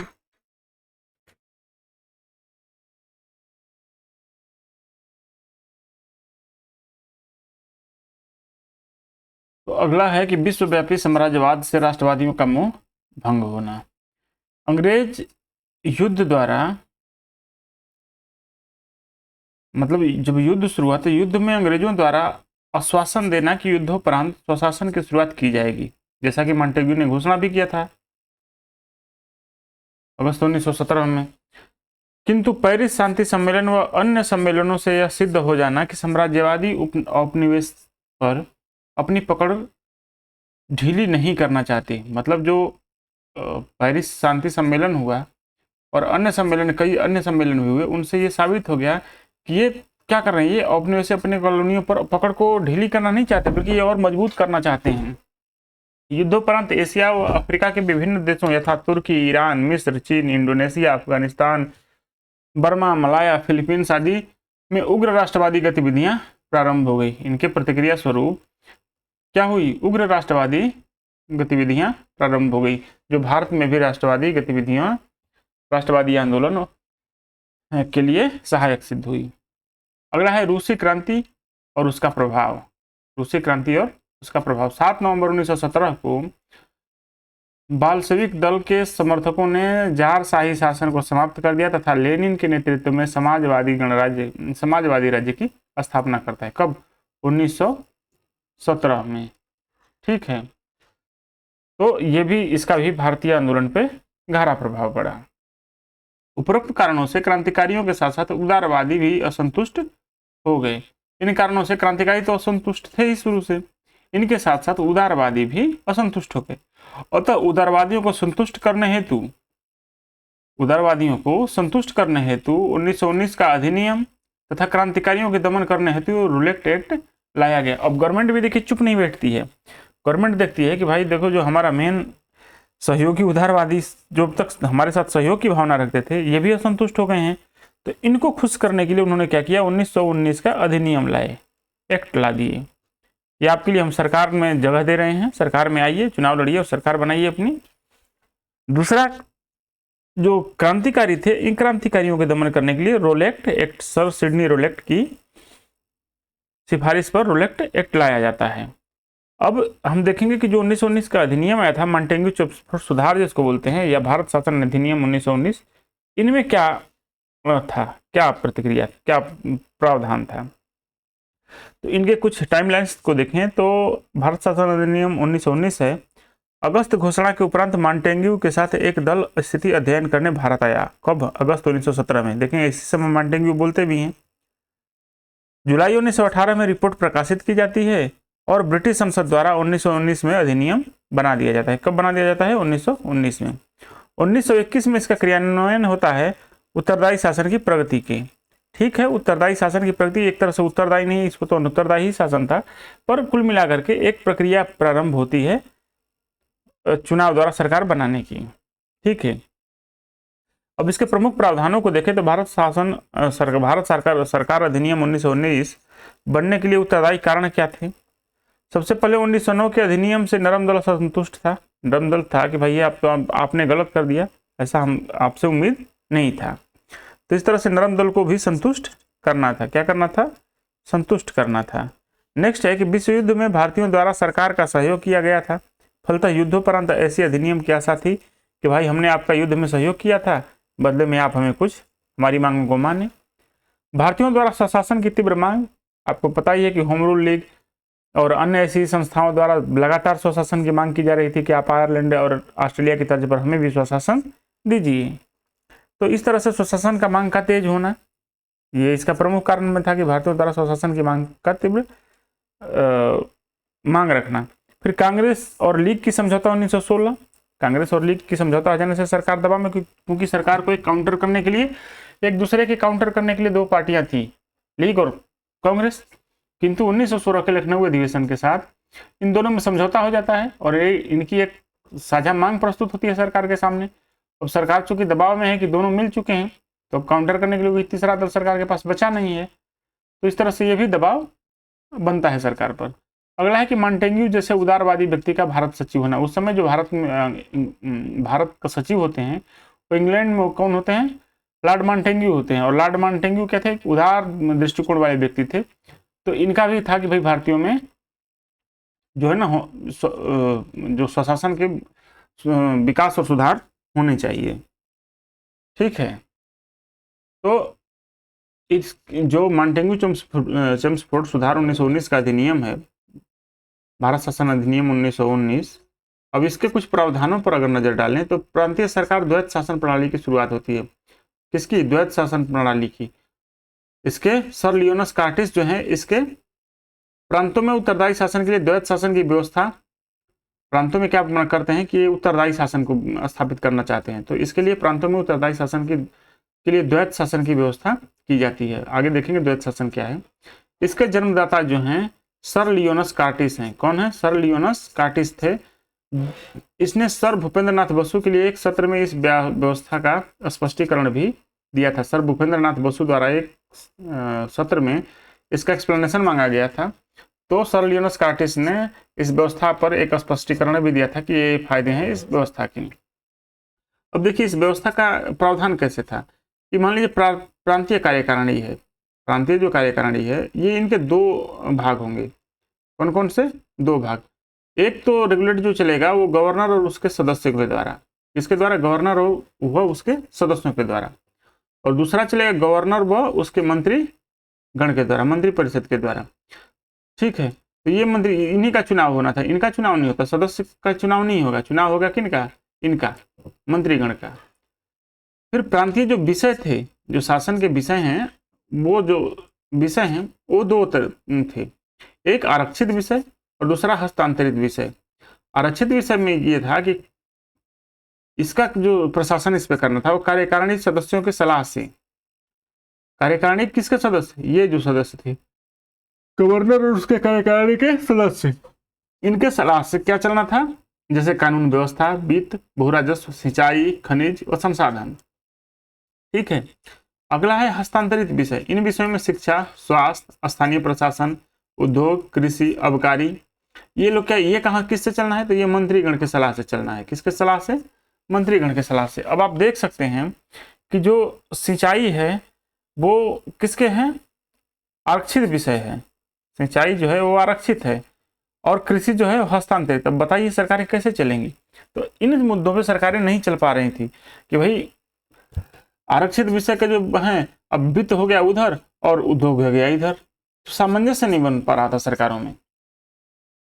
तो अगला है कि विश्वव्यापी साम्राज्यवाद से राष्ट्रवादियों का मोह भंग होना। अंग्रेज युद्ध द्वारा, मतलब जब युद्ध शुरू हुआ तो युद्ध में अंग्रेजों द्वारा आश्वासन देना कि युद्धोपरांत स्वशासन की शुरुआत की जाएगी, जैसा कि मॉन्टेग्यू ने घोषणा भी किया था अगस्त 1917 में। किंतु पेरिस शांति सम्मेलन व अन्य सम्मेलनों से यह सिद्ध हो जाना कि साम्राज्यवादी उपनिवेश पर अपनी पकड़ ढीली नहीं करना चाहते। मतलब जो पेरिस शांति सम्मेलन हुआ और अन्य सम्मेलन, कई अन्य सम्मेलन भी हुए, उनसे ये साबित हो गया कि ये क्या कर रहे हैं, ये औपनिवेश अपने कॉलोनियों पर पकड़ को ढीली करना नहीं चाहते, बल्कि ये और मजबूत करना चाहते हैं। युद्धोपरांत एशिया व अफ्रीका के विभिन्न देशों यथा तुर्की, ईरान, मिस्र, चीन, Indonesia, Afghanistan, Burma, Malaya, Philippines आदि में उग्र राष्ट्रवादी गतिविधियां प्रारंभ हो गई। इनके प्रतिक्रिया स्वरूप क्या हुई? उग्र राष्ट्रवादी गतिविधियां प्रारंभ हो गई, जो भारत में भी राष्ट्रवादी गतिविधियां, राष्ट्रवादी आंदोलन के लिए सहायक सिद्ध हुई। अगला है रूसी क्रांति और उसका प्रभाव। रूसी क्रांति और उसका प्रभाव। 7 नवंबर 1917 को बाल्शेविक दल के समर्थकों ने जार-शाही शासन को समाप्त कर दिया तथा लेनिन के नेतृत्व में समाजवादी राज्य की स्थापना करता है। कब? 1917 में। ठीक है, तो ये भी, इसका भी भारतीय आंदोलन पे गहरा प्रभाव पड़ा। उपरोक्त कारणों से क्रांतिकारियों के साथ साथ उदारवादी भी असंतुष्ट हो गए। इन कारणों से क्रांतिकारी तो असंतुष्ट थे ही शुरू से। इनके साथ साथ उदारवादी भी असंतुष्ट हो गए। अतः उदारवादियों को संतुष्ट करने हेतु 1919 का अधिनियम तथा क्रांतिकारियों के दमन करने हेतु रूलेट एक्ट लाया गया। अब गवर्नमेंट भी देखिए चुप नहीं बैठती है, गवर्नमेंट देखती है कि भाई देखो जो हमारा मेन सहयोगी उदारवादी जो अब तक हमारे साथ सहयोग की भावना रखते थे ये भी असंतुष्ट हो गए हैं, तो इनको खुश करने के लिए उन्होंने क्या किया, 1919 का अधिनियम लाए, एक्ट ला दिए। ये आपके लिए हम सरकार में जगह दे रहे हैं, सरकार में आइए, चुनाव लड़िए और सरकार बनाइए अपनी। दूसरा जो क्रांतिकारी थे, इन क्रांतिकारियों के दमन करने के लिए रोलेक्ट एक्ट, सर सिडनी रोलेक्ट की सिफारिश पर रोलेक्ट एक्ट लाया जाता है। अब हम देखेंगे कि जो 1919 का अधिनियम आया था, मॉन्टेग्यू चेम्सफोर्ड सुधार जिसको बोलते हैं, या भारत शासन अधिनियम 1919, इनमें क्या था, क्या प्रतिक्रिया, क्या प्रावधान था। तो इनके कुछ टाइमलाइंस को देखें तो भारत शासन अधिनियम 1919 है। अगस्त घोषणा के उपरांत मॉन्टेग्यू के साथ एक दल स्थिति अध्ययन करने भारत आया। कब? अगस्त 1917 में। देखें इसी समय मॉन्टेग्यू बोलते भी हैं। जुलाई 1918 में रिपोर्ट प्रकाशित की जाती है और ब्रिटिश संसद द्वारा 1919 में अधिनियम बना दिया जाता है। कब बना दिया जाता है? 1919 में। 1921 में इसका क्रियान्वयन होता है उत्तरदायी शासन की प्रगति के। ठीक है, उत्तरदायी शासन की प्रगति एक तरह से उत्तरदायी नहीं, इसको तो अनुत्तरदायी शासन था, पर कुल मिलाकर के एक प्रक्रिया प्रारंभ होती है चुनाव द्वारा सरकार बनाने की। ठीक है, अब इसके प्रमुख प्रावधानों को देखें तो भारत सरकार अधिनियम 1919 बनने के लिए उत्तरदायी कारण क्या थे? सबसे पहले 1909 के अधिनियम से नरम दल असंतुष्ट था। नरम दल था कि भैया आपने गलत कर दिया, ऐसा हम आपसे उम्मीद नहीं था। तो इस तरह से नरम दल को भी संतुष्ट करना था। क्या करना था? संतुष्ट करना था। नेक्स्ट है कि विश्व युद्ध में भारतीयों द्वारा सरकार का सहयोग किया गया था। फलतः युद्धोपरांत ऐसी अधिनियम की आशा थी कि भाई हमने आपका युद्ध में सहयोग किया था, बदले में आप हमें कुछ हमारी मांगों को माने। भारतीयों द्वारा स्वशासन की तीव्र मांग, आपको पता ही है कि होम रूल लीग और अन्य ऐसी संस्थाओं द्वारा लगातार स्वशासन की मांग की जा रही थी कि आप आयरलैंड और ऑस्ट्रेलिया की तर्ज पर हमें भी स्वशासन दीजिए। तो इस तरह से स्वशासन का मांग का तेज होना, ये इसका प्रमुख कारण में था कि भारतीयों द्वारा स्वशासन की मांग का तीव्र मांग रखना। फिर कांग्रेस और लीग की समझौता 1916, कांग्रेस और लीग की समझौता हो जाने से सरकार दबाव में, क्योंकि सरकार को एक काउंटर करने के लिए, एक दूसरे के काउंटर करने के लिए दो पार्टियां थी, लीग और कांग्रेस। किंतु 1916 के लखनऊ अधिवेशन के साथ इन दोनों में समझौता हो जाता है और इनकी एक साझा मांग प्रस्तुत होती है सरकार के सामने। अब सरकार चूंकि दबाव में है कि दोनों मिल चुके हैं, तो काउंटर करने के लिए कोई तीसरा दल सरकार के पास बचा नहीं है, तो इस तरह से ये भी दबाव बनता है सरकार पर। अगला है कि मॉन्टेग्यू जैसे उदारवादी व्यक्ति का भारत सचिव होना। उस समय जो भारत का सचिव होते हैं वो इंग्लैंड में कौन होते हैं? लॉर्ड मॉन्टेग्यू होते हैं। और लॉर्ड मॉन्टेग्यू क्या थे? उदार दृष्टिकोण वाले व्यक्ति थे। तो इनका भी था कि भाई भारतीयों में जो है ना जो स्वशासन के विकास और सुधार होने चाहिए। ठीक है, तो इस जो मॉन्टेग्यू चेम्सफोर्ड सुधार 1919 का अधिनियम है, भारत शासन अधिनियम 1919, अब इसके कुछ प्रावधानों पर अगर नजर डालें तो प्रांतीय सरकार द्वैत शासन प्रणाली की शुरुआत होती है। किसकी? द्वैत शासन प्रणाली की। इसके सर लियोनस कार्टिस जो हैं, इसके प्रांतों में उत्तरदायी शासन के लिए द्वैत शासन की व्यवस्था, प्रांतों में क्या करते हैं कि उत्तरदायी शासन को स्थापित करना चाहते हैं, तो इसके लिए प्रांतों में उत्तरदायी शासन के लिए द्वैत शासन की व्यवस्था की जाती है। आगे देखेंगे द्वैत शासन क्या है। इसके जन्मदाता जो हैं सर लियोनस कार्टिस हैं। कौन है? सर लियोनस कार्टिस थे। इसने सर भूपेंद्रनाथ बसु के लिए एक सत्र में इस व्यवस्था का स्पष्टीकरण भी दिया था। सर भूपेंद्रनाथ बसु द्वारा एक सत्र में इसका एक्सप्लेनेशन मांगा गया था, तो सर लियोनस कार्टिस ने इस व्यवस्था पर एक स्पष्टीकरण भी दिया था कि ये फायदे हैं इस व्यवस्था के। अब देखिए इस व्यवस्था का प्रावधान कैसे था कि मान लीजिए प्रांतीय कार्यकारिणी है, प्रांतीय जो कार्यकारिणी है ये इनके दो भाग होंगे। कौन कौन से? दो भाग। एक तो रेगुलेटर जो चलेगा वो गवर्नर और उसके सदस्यों के द्वारा, इसके द्वारा गवर्नर हुआ उसके सदस्यों के द्वारा, और दूसरा चलेगा गवर्नर व उसके मंत्री गण के द्वारा, मंत्री परिषद के द्वारा। ठीक है, तो ये मंत्री इन्हीं का चुनाव होना था, इनका चुनाव नहीं होता, सदस्य का चुनाव नहीं होगा, चुनाव होगा किनका? इनका, मंत्रीगण का। फिर प्रांतीय जो विषय थे, जो शासन के विषय हैं, वो जो विषय हैं वो दो थे, एक आरक्षित विषय और दूसरा हस्तांतरित विषय। आरक्षित विषय में ये था कि इसका जो प्रशासन इस पे करना था वो कार्यकारिणी सदस्यों की सलाह से। कार्यकारिणी किसके सदस्य? ये जो सदस्य थे, गवर्नर और उसके कार्यकारिणी के सदस्य, इनके सलाह से क्या चलना था? जैसे कानून व्यवस्था, वित्त, भू राजस्व, सिंचाई, खनिज और संसाधन। ठीक है। अगला है हस्तांतरित विषय। इन विषयों में शिक्षा, स्वास्थ्य, स्थानीय प्रशासन, उद्योग, कृषि, आबकारी, ये लोग क्या, ये कहाँ किससे चलना है? तो ये मंत्रीगण के सलाह से चलना है। किसके सलाह से? मंत्रीगण के सलाह से। अब आप देख सकते हैं कि जो सिंचाई है वो किसके हैं? आरक्षित विषय है। सिंचाई जो है वो आरक्षित है और कृषि जो है हस्तांतरित। अब बताइए सरकारें कैसे चलेंगी? तो इन मुद्दों पे सरकारें नहीं चल पा रही थी कि भाई आरक्षित विषय के जो हैं, अब वित्त हो गया उधर और उद्योग हो गया इधर, सामंजस्य नहीं बन पा रहा था सरकारों में।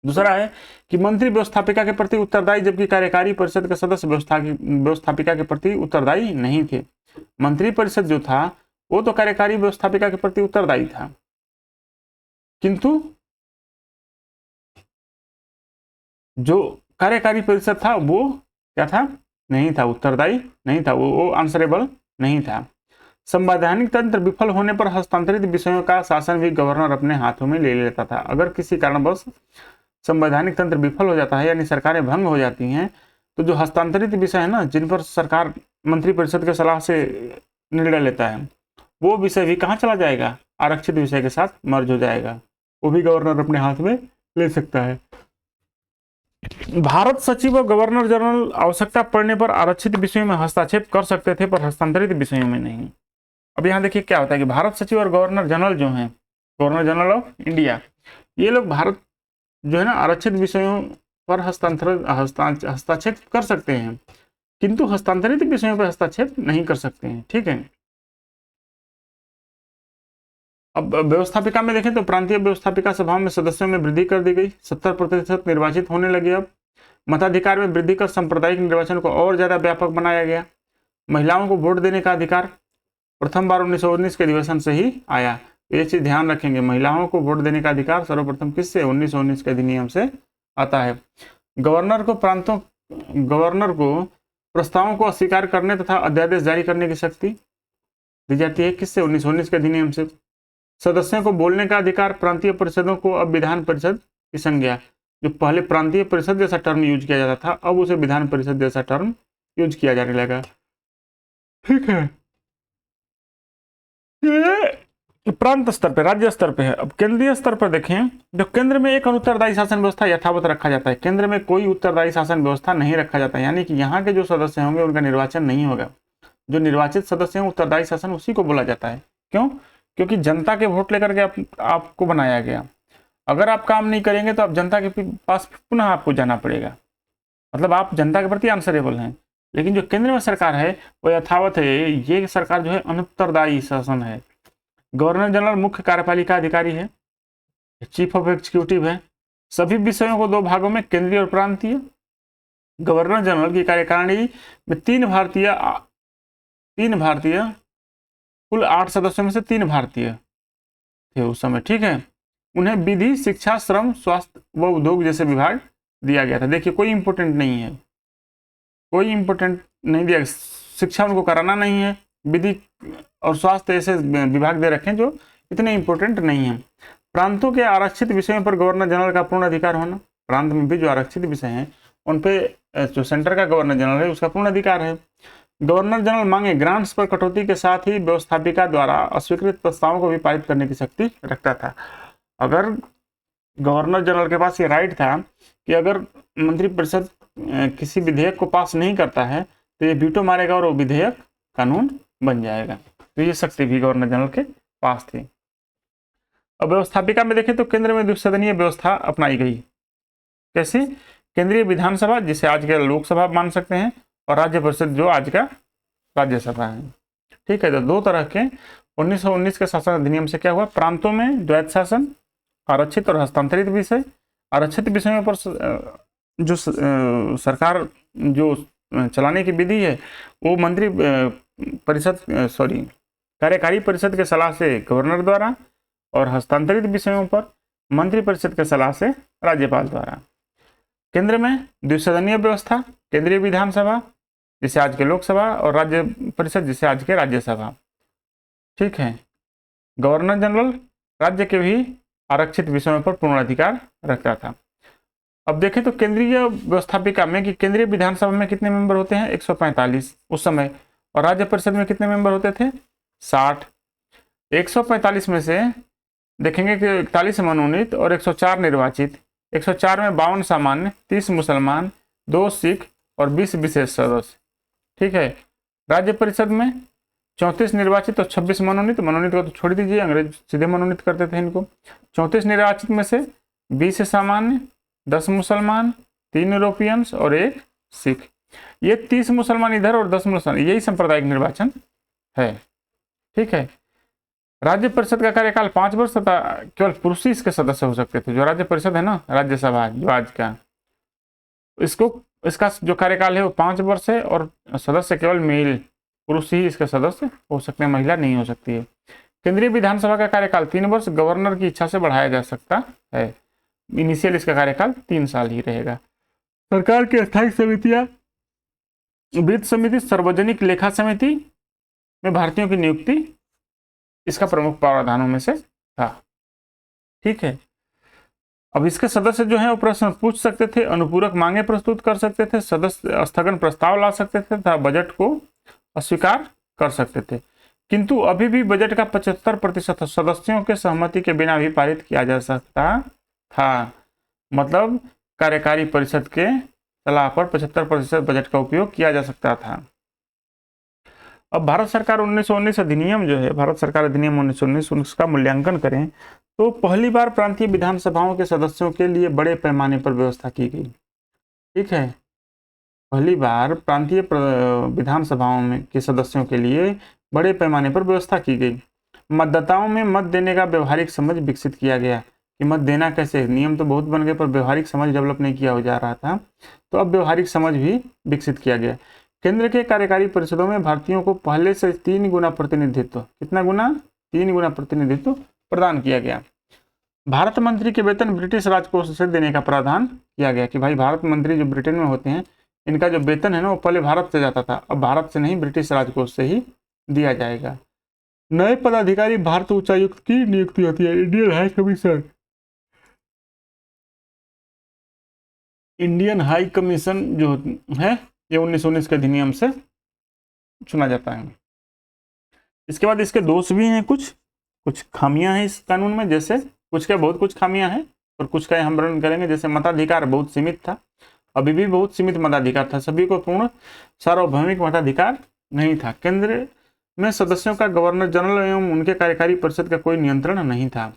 दूसरा है कि मंत्री व्यवस्थापिका के प्रति उत्तरदायी, जबकि कार्यकारी परिषद के सदस्य व्यवस्थापिका के प्रति उत्तरदायी नहीं थे। मंत्री परिषद जो था वो तो कार्यकारी व्यवस्थापिका के प्रति उत्तरदायी था, किंतु जो कार्यकारी परिषद था वो क्या था? नहीं था, उत्तरदायी नहीं था, वो आंसरेबल नहीं था। संवैधानिक तंत्र विफल होने पर हस्तांतरित विषयों का शासन भी गवर्नर अपने हाथों में ले लेता था। अगर किसी कारणवश संवैधानिक तंत्र विफल हो जाता है, यानी सरकारें भंग हो जाती हैं, तो जो हस्तांतरित विषय है ना, जिन पर सरकार मंत्रिपरिषद के सलाह से निर्णय लेता है, वो विषय भी कहाँ चला जाएगा? आरक्षित विषय के साथ मर्ज हो जाएगा। वो भी गवर्नर अपने हाथ में ले सकता है। भारत सचिव और गवर्नर जनरल आवश्यकता पड़ने पर आरक्षित विषयों में हस्तक्षेप कर सकते थे, पर हस्तांतरित विषयों में नहीं। अब यहाँ देखिए क्या होता है कि भारत सचिव और गवर्नर जनरल जो हैं, गवर्नर जनरल ऑफ इंडिया, ये लोग भारत जो है ना आरक्षित विषयों पर हस्तक्षेप कर सकते हैं, किंतु हस्तांतरित विषयों पर हस्तक्षेप नहीं कर सकते हैं। ठीक है। अब व्यवस्थापिका में देखें तो प्रांतीय व्यवस्थापिका सभाओं में सदस्यों में वृद्धि कर दी गई, 70% निर्वाचित होने लगे। अब मताधिकार में वृद्धि कर सांप्रदायिक निर्वाचन को और ज्यादा व्यापक बनाया गया। महिलाओं को वोट देने का अधिकार प्रथम बार 1919 के अधिवेशन से ही आया। तो ये चीज ध्यान रखेंगे, महिलाओं को वोट देने का अधिकार सर्वप्रथम किससे? 1919 के अधिनियम से आता है। गवर्नर को प्रस्तावों को अस्वीकार करने तथा अध्यादेश जारी करने की शक्ति दी जाती है। किससे? 1919 के अधिनियम से। सदस्यों को बोलने का अधिकार। प्रांतीय परिषदों को अब विधान परिषद की संज्ञा, जो पहले प्रांतीय परिषद जैसा टर्म यूज किया जाता था, अब उसे विधान परिषद जैसा टर्म यूज किया जाने लगा। ठीक है। ये प्रांत स्तर पे, राज्य स्तर पे है। अब केंद्रीय स्तर पर देखें तो केंद्र में एक अनुत्तरदायी शासन व्यवस्था यथावत रखा जाता है। केंद्र में कोई उत्तरदायी शासन व्यवस्था नहीं रखा जाता, यानी कि यहाँ के जो सदस्य होंगे उनका निर्वाचन नहीं होगा। जो निर्वाचित सदस्य हैं उत्तरदायी शासन उसी को बोला जाता है। क्यों? क्योंकि जनता के वोट लेकर के आपको बनाया गया। अगर आप काम नहीं करेंगे तो आप जनता के पास पुनः आपको जाना पड़ेगा, मतलब आप जनता के प्रति आंसरेबल हैं। लेकिन जो केंद्र में सरकार है वो यथावत है। ये सरकार जो है अनुत्तरदायी शासन है। गवर्नर जनरल मुख्य कार्यपालिका अधिकारी है, चीफ ऑफ एग्जीक्यूटिव है। सभी विषयों को दो भागों में, केंद्रीय और प्रांतीय। गवर्नर जनरल की कार्यकारिणी में तीन भारतीय कुल 8 सदस्यों में से 3 भारतीय थे उस समय। ठीक है। उन्हें विधि, शिक्षा, श्रम, स्वास्थ्य व उद्योग जैसे विभाग दिया गया था। देखिए कोई इंपॉर्टेंट नहीं है, कोई इंपॉर्टेंट नहीं दिया। शिक्षा उनको कराना नहीं है, विधि और स्वास्थ्य ऐसे विभाग दे रखे हैं जो इतने इंपॉर्टेंट नहीं है। प्रांतों के आरक्षित विषयों पर गवर्नर जनरल का पूर्ण अधिकार होना। प्रांत में भी जो आरक्षित विषय हैं उन पे जो सेंटर का गवर्नर जनरल है उसका पूर्ण अधिकार है। गवर्नर जनरल मांगे ग्रांट्स पर कटौती के साथ ही व्यवस्थापिका द्वारा अस्वीकृत प्रस्तावों को भी पारित करने की शक्ति रखता था। अगर गवर्नर जनरल के पास ये राइट था कि अगर मंत्रिपरिषद किसी विधेयक को पास नहीं करता है तो ये वीटो मारेगा और वो विधेयक कानून बन जाएगा। तो ये शक्ति भी गवर्नर जनरल के पास थी। अब व्यवस्थापिका में देखें तो केंद्र में द्विसदनीय व्यवस्था अपनाई गई। कैसे? केंद्रीय विधानसभा, जिसे आज के लोकसभा मान सकते हैं, और राज्य परिषद जो आज का राज्यसभा है। ठीक है। तो दो तरह के 1919 के शासन अधिनियम से क्या हुआ? प्रांतों में द्वैत शासन, आरक्षित और हस्तांतरित विषय। आरक्षित विषयों पर जो सरकार जो चलाने की विधि है वो कार्यकारी परिषद के सलाह से गवर्नर द्वारा, और हस्तांतरित विषयों पर मंत्रिपरिषद के सलाह से राज्यपाल द्वारा। केंद्र में द्विसदनीय व्यवस्था, केंद्रीय विधानसभा जिसे आज के लोकसभा और राज्य परिषद जिसे आज के राज्यसभा। ठीक है। गवर्नर जनरल राज्य के भी आरक्षित विषयों पर पूर्ण अधिकार रखता था। अब देखें तो केंद्रीय व्यवस्थापिका में कि केंद्रीय विधानसभा में कितने मेंबर होते हैं 145 उस समय, और राज्य परिषद में कितने मेंबर होते थे 60। 145 में से देखेंगे कि 41 मनोनीत और 104 निर्वाचित। 104 में 52 सामान्य, 30 मुसलमान, 2 सिख और 20 विशेष सदस्य। ठीक है। राज्य परिषद में 34 निर्वाचित और 26 मनोनीत। मनोनीत को तो छोड़ दीजिए, अंग्रेज सीधे मनोनीत करते थे इनको। 34 निर्वाचित में से 20 सामान्य, 10 मुसलमान, 3 यूरोपियंस और 1 सिख। ये 30 मुसलमान इधर और 10 मुसलमान, यही सांप्रदायिक निर्वाचन है। ठीक है। राज्य परिषद का कार्यकाल 5 वर्ष तथा केवल पुरुष ही इसके सदस्य हो सकते थे। जो राज्य परिषद है ना, राज्यसभा जो आज का, इसका जो कार्यकाल है वो 5 वर्ष है और सदस्य केवल मेल पुरुष ही इसके सदस्य हो सकते हैं, महिला नहीं हो सकती है। केंद्रीय विधानसभा का कार्यकाल 3 वर्ष गवर्नर की इच्छा से बढ़ाया जा सकता है। इनिशियल इसका कार्यकाल 3 साल ही रहेगा। सरकार की स्थायी समितियां वित्त समिति, सार्वजनिक लेखा समिति में भारतीयों की नियुक्ति इसका प्रमुख प्रावधानों में से था। ठीक है। अब इसके सदस्य जो हैं वो प्रश्न पूछ सकते थे, अनुपूरक मांगे प्रस्तुत कर सकते थे, सदस्य स्थगन प्रस्ताव ला सकते थे तथा बजट को अस्वीकार कर सकते थे। किंतु अभी भी बजट का 75% सदस्यों के सहमति के बिना भी पारित किया जा सकता था। मतलब कार्यकारी परिषद के सलाह पर 75% बजट का उपयोग किया जा सकता था। अब भारत सरकार 1919 अधिनियम जो है, भारत सरकार अधिनियम 1919, उसका मूल्यांकन करें तो पहली बार प्रांतीय विधानसभाओं के सदस्यों के लिए बड़े पैमाने पर व्यवस्था की गई। ठीक है। पहली बार प्रांतीय विधानसभाओं में के सदस्यों के लिए बड़े पैमाने पर व्यवस्था की गई। मतदाताओं में मत देने का व्यवहारिक समझ विकसित किया गया कि मत देना कैसे। नियम तो बहुत बन गए पर व्यवहारिक समझ डेवलप नहीं किया हो जा रहा था, तो अब व्यवहारिक समझ भी विकसित किया गया। केंद्र के कार्यकारी परिषदों में भारतीयों को पहले से 3 गुना प्रतिनिधित्व, कितना गुना 3 गुना प्रतिनिधित्व प्रदान किया गया। भारत मंत्री के वेतन ब्रिटिश राजकोष से देने का प्रावधान किया गया कि भाई भारत मंत्री जो ब्रिटेन में होते हैं इनका जो वेतन है ना वो पहले भारत से जाता था, अब भारत से नहीं ब्रिटिश राजकोष से ही दिया जाएगा। नए पदाधिकारी भारत उच्चायुक्त की नियुक्ति होती है, Indian high commission. Indian high commission जो है ये 1919 के अधिनियम से चुना जाता है। इसके बाद इसके दोष भी हैं, कुछ खामियां हैं इस कानून में, जैसे कुछ क्या बहुत कुछ खामियां हैं और कुछ का हम वर्णन करेंगे। जैसे मताधिकार बहुत सीमित था, अभी भी बहुत सीमित मताधिकार था, सभी को पूर्ण सार्वभौमिक मताधिकार नहीं था। केंद्र में सदस्यों का गवर्नर जनरल एवं उनके कार्यकारी परिषद का कोई नियंत्रण नहीं था।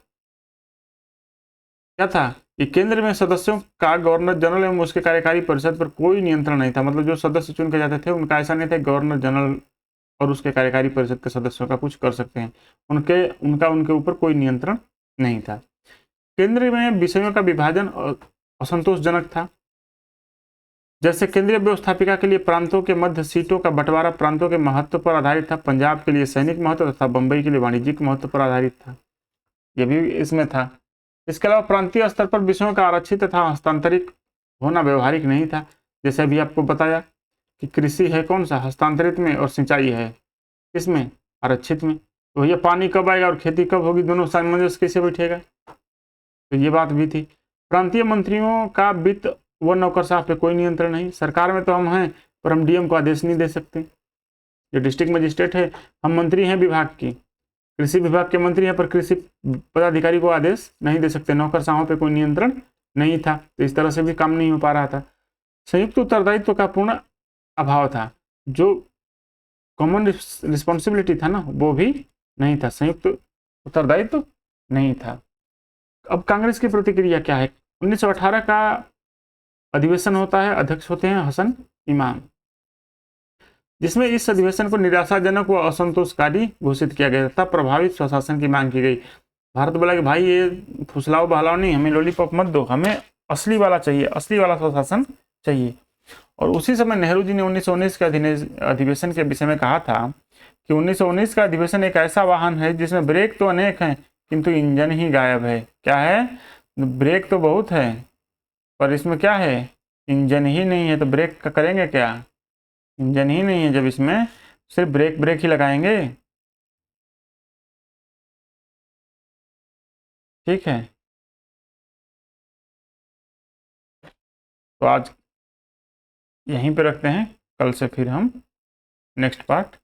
क्या था कि केंद्र में सदस्यों का गवर्नर जनरल एवं उसके कार्यकारी परिषद पर कोई नियंत्रण नहीं था। मतलब जो सदस्य चुन के जाते थे उनका ऐसा नहीं था गवर्नर जनरल और उसके कार्यकारी परिषद के सदस्यों का कुछ कर सकते हैं, उनके ऊपर कोई नियंत्रण नहीं था। केंद्र में विषयों का विभाजन असंतोषजनक था। जैसे केंद्रीय व्यवस्थापिका के लिए प्रांतों के मध्य सीटों का बंटवारा प्रांतों के महत्व पर आधारित था। पंजाब के लिए सैनिक महत्व तथा बंबई के लिए वाणिज्यिक महत्व पर आधारित था, यह भी इसमें था। इसके अलावा प्रांतीय स्तर पर विषयों का आरक्षित तथा हस्तांतरित होना व्यवहारिक नहीं था। जैसे अभी आपको बताया कि कृषि है कौन सा हस्तांतरित में और सिंचाई है इसमें आरक्षित में, तो भैया पानी कब आएगा और खेती कब होगी, दोनों सामंजस्य कैसे बैठेगा, तो ये बात भी थी। प्रांतीय मंत्रियों का वित्त व नौकरशाह पे कोई नियंत्रण नहीं। सरकार में तो हम हैं पर हम डीएम को आदेश नहीं दे सकते। जो डिस्ट्रिक्ट मजिस्ट्रेट है, हम मंत्री हैं विभाग की, कृषि विभाग के मंत्री हैं पर कृषि पदाधिकारी को आदेश नहीं दे सकते। नौकरशाहों पे कोई नियंत्रण नहीं था, तो इस तरह से भी काम नहीं हो पा रहा था। संयुक्त उत्तरदायित्व का पूर्ण अभाव था। जो कॉमन रिस्पॉन्सिबिलिटी था ना वो भी नहीं था, संयुक्त उत्तरदायित्व नहीं था। अब कांग्रेस की प्रतिक्रिया क्या है। 1918 का अधिवेशन होता है, अध्यक्ष होते हैं हसन इमाम, जिसमें इस अधिवेशन को निराशाजनक व असंतोषकारी घोषित किया गया था। प्रभावित स्वशासन की मांग की गई। भारत बोला कि भाई ये फुसलाओ बहलाओ नहीं, हमें लॉलीपॉप मत दो, हमें असली वाला चाहिए, असली वाला स्वशासन चाहिए। और उसी समय नेहरू जी ने 1919 के अधिवेशन के विषय में कहा था कि 1919 का अधिवेशन एक ऐसा वाहन है जिसमें ब्रेक तो अनेक हैं किंतु इंजन ही गायब है। क्या है, ब्रेक तो बहुत है, पर इसमें क्या है, इंजन ही नहीं है, तो ब्रेक का करेंगे क्या? इंजन ही नहीं है जब इसमें, सिर्फ ब्रेक ब्रेक ही लगाएंगे। ठीक है, तो आज यहीं पे रखते हैं, कल से फिर हम नेक्स्ट पार्ट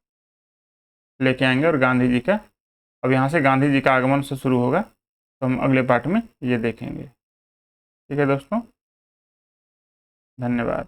लेके आएंगे और गांधी जी का, अब यहाँ से गांधी जी का आगमन से शुरू होगा, तो हम अगले पार्ट में ये देखेंगे। ठीक है दोस्तों, धन्यवाद।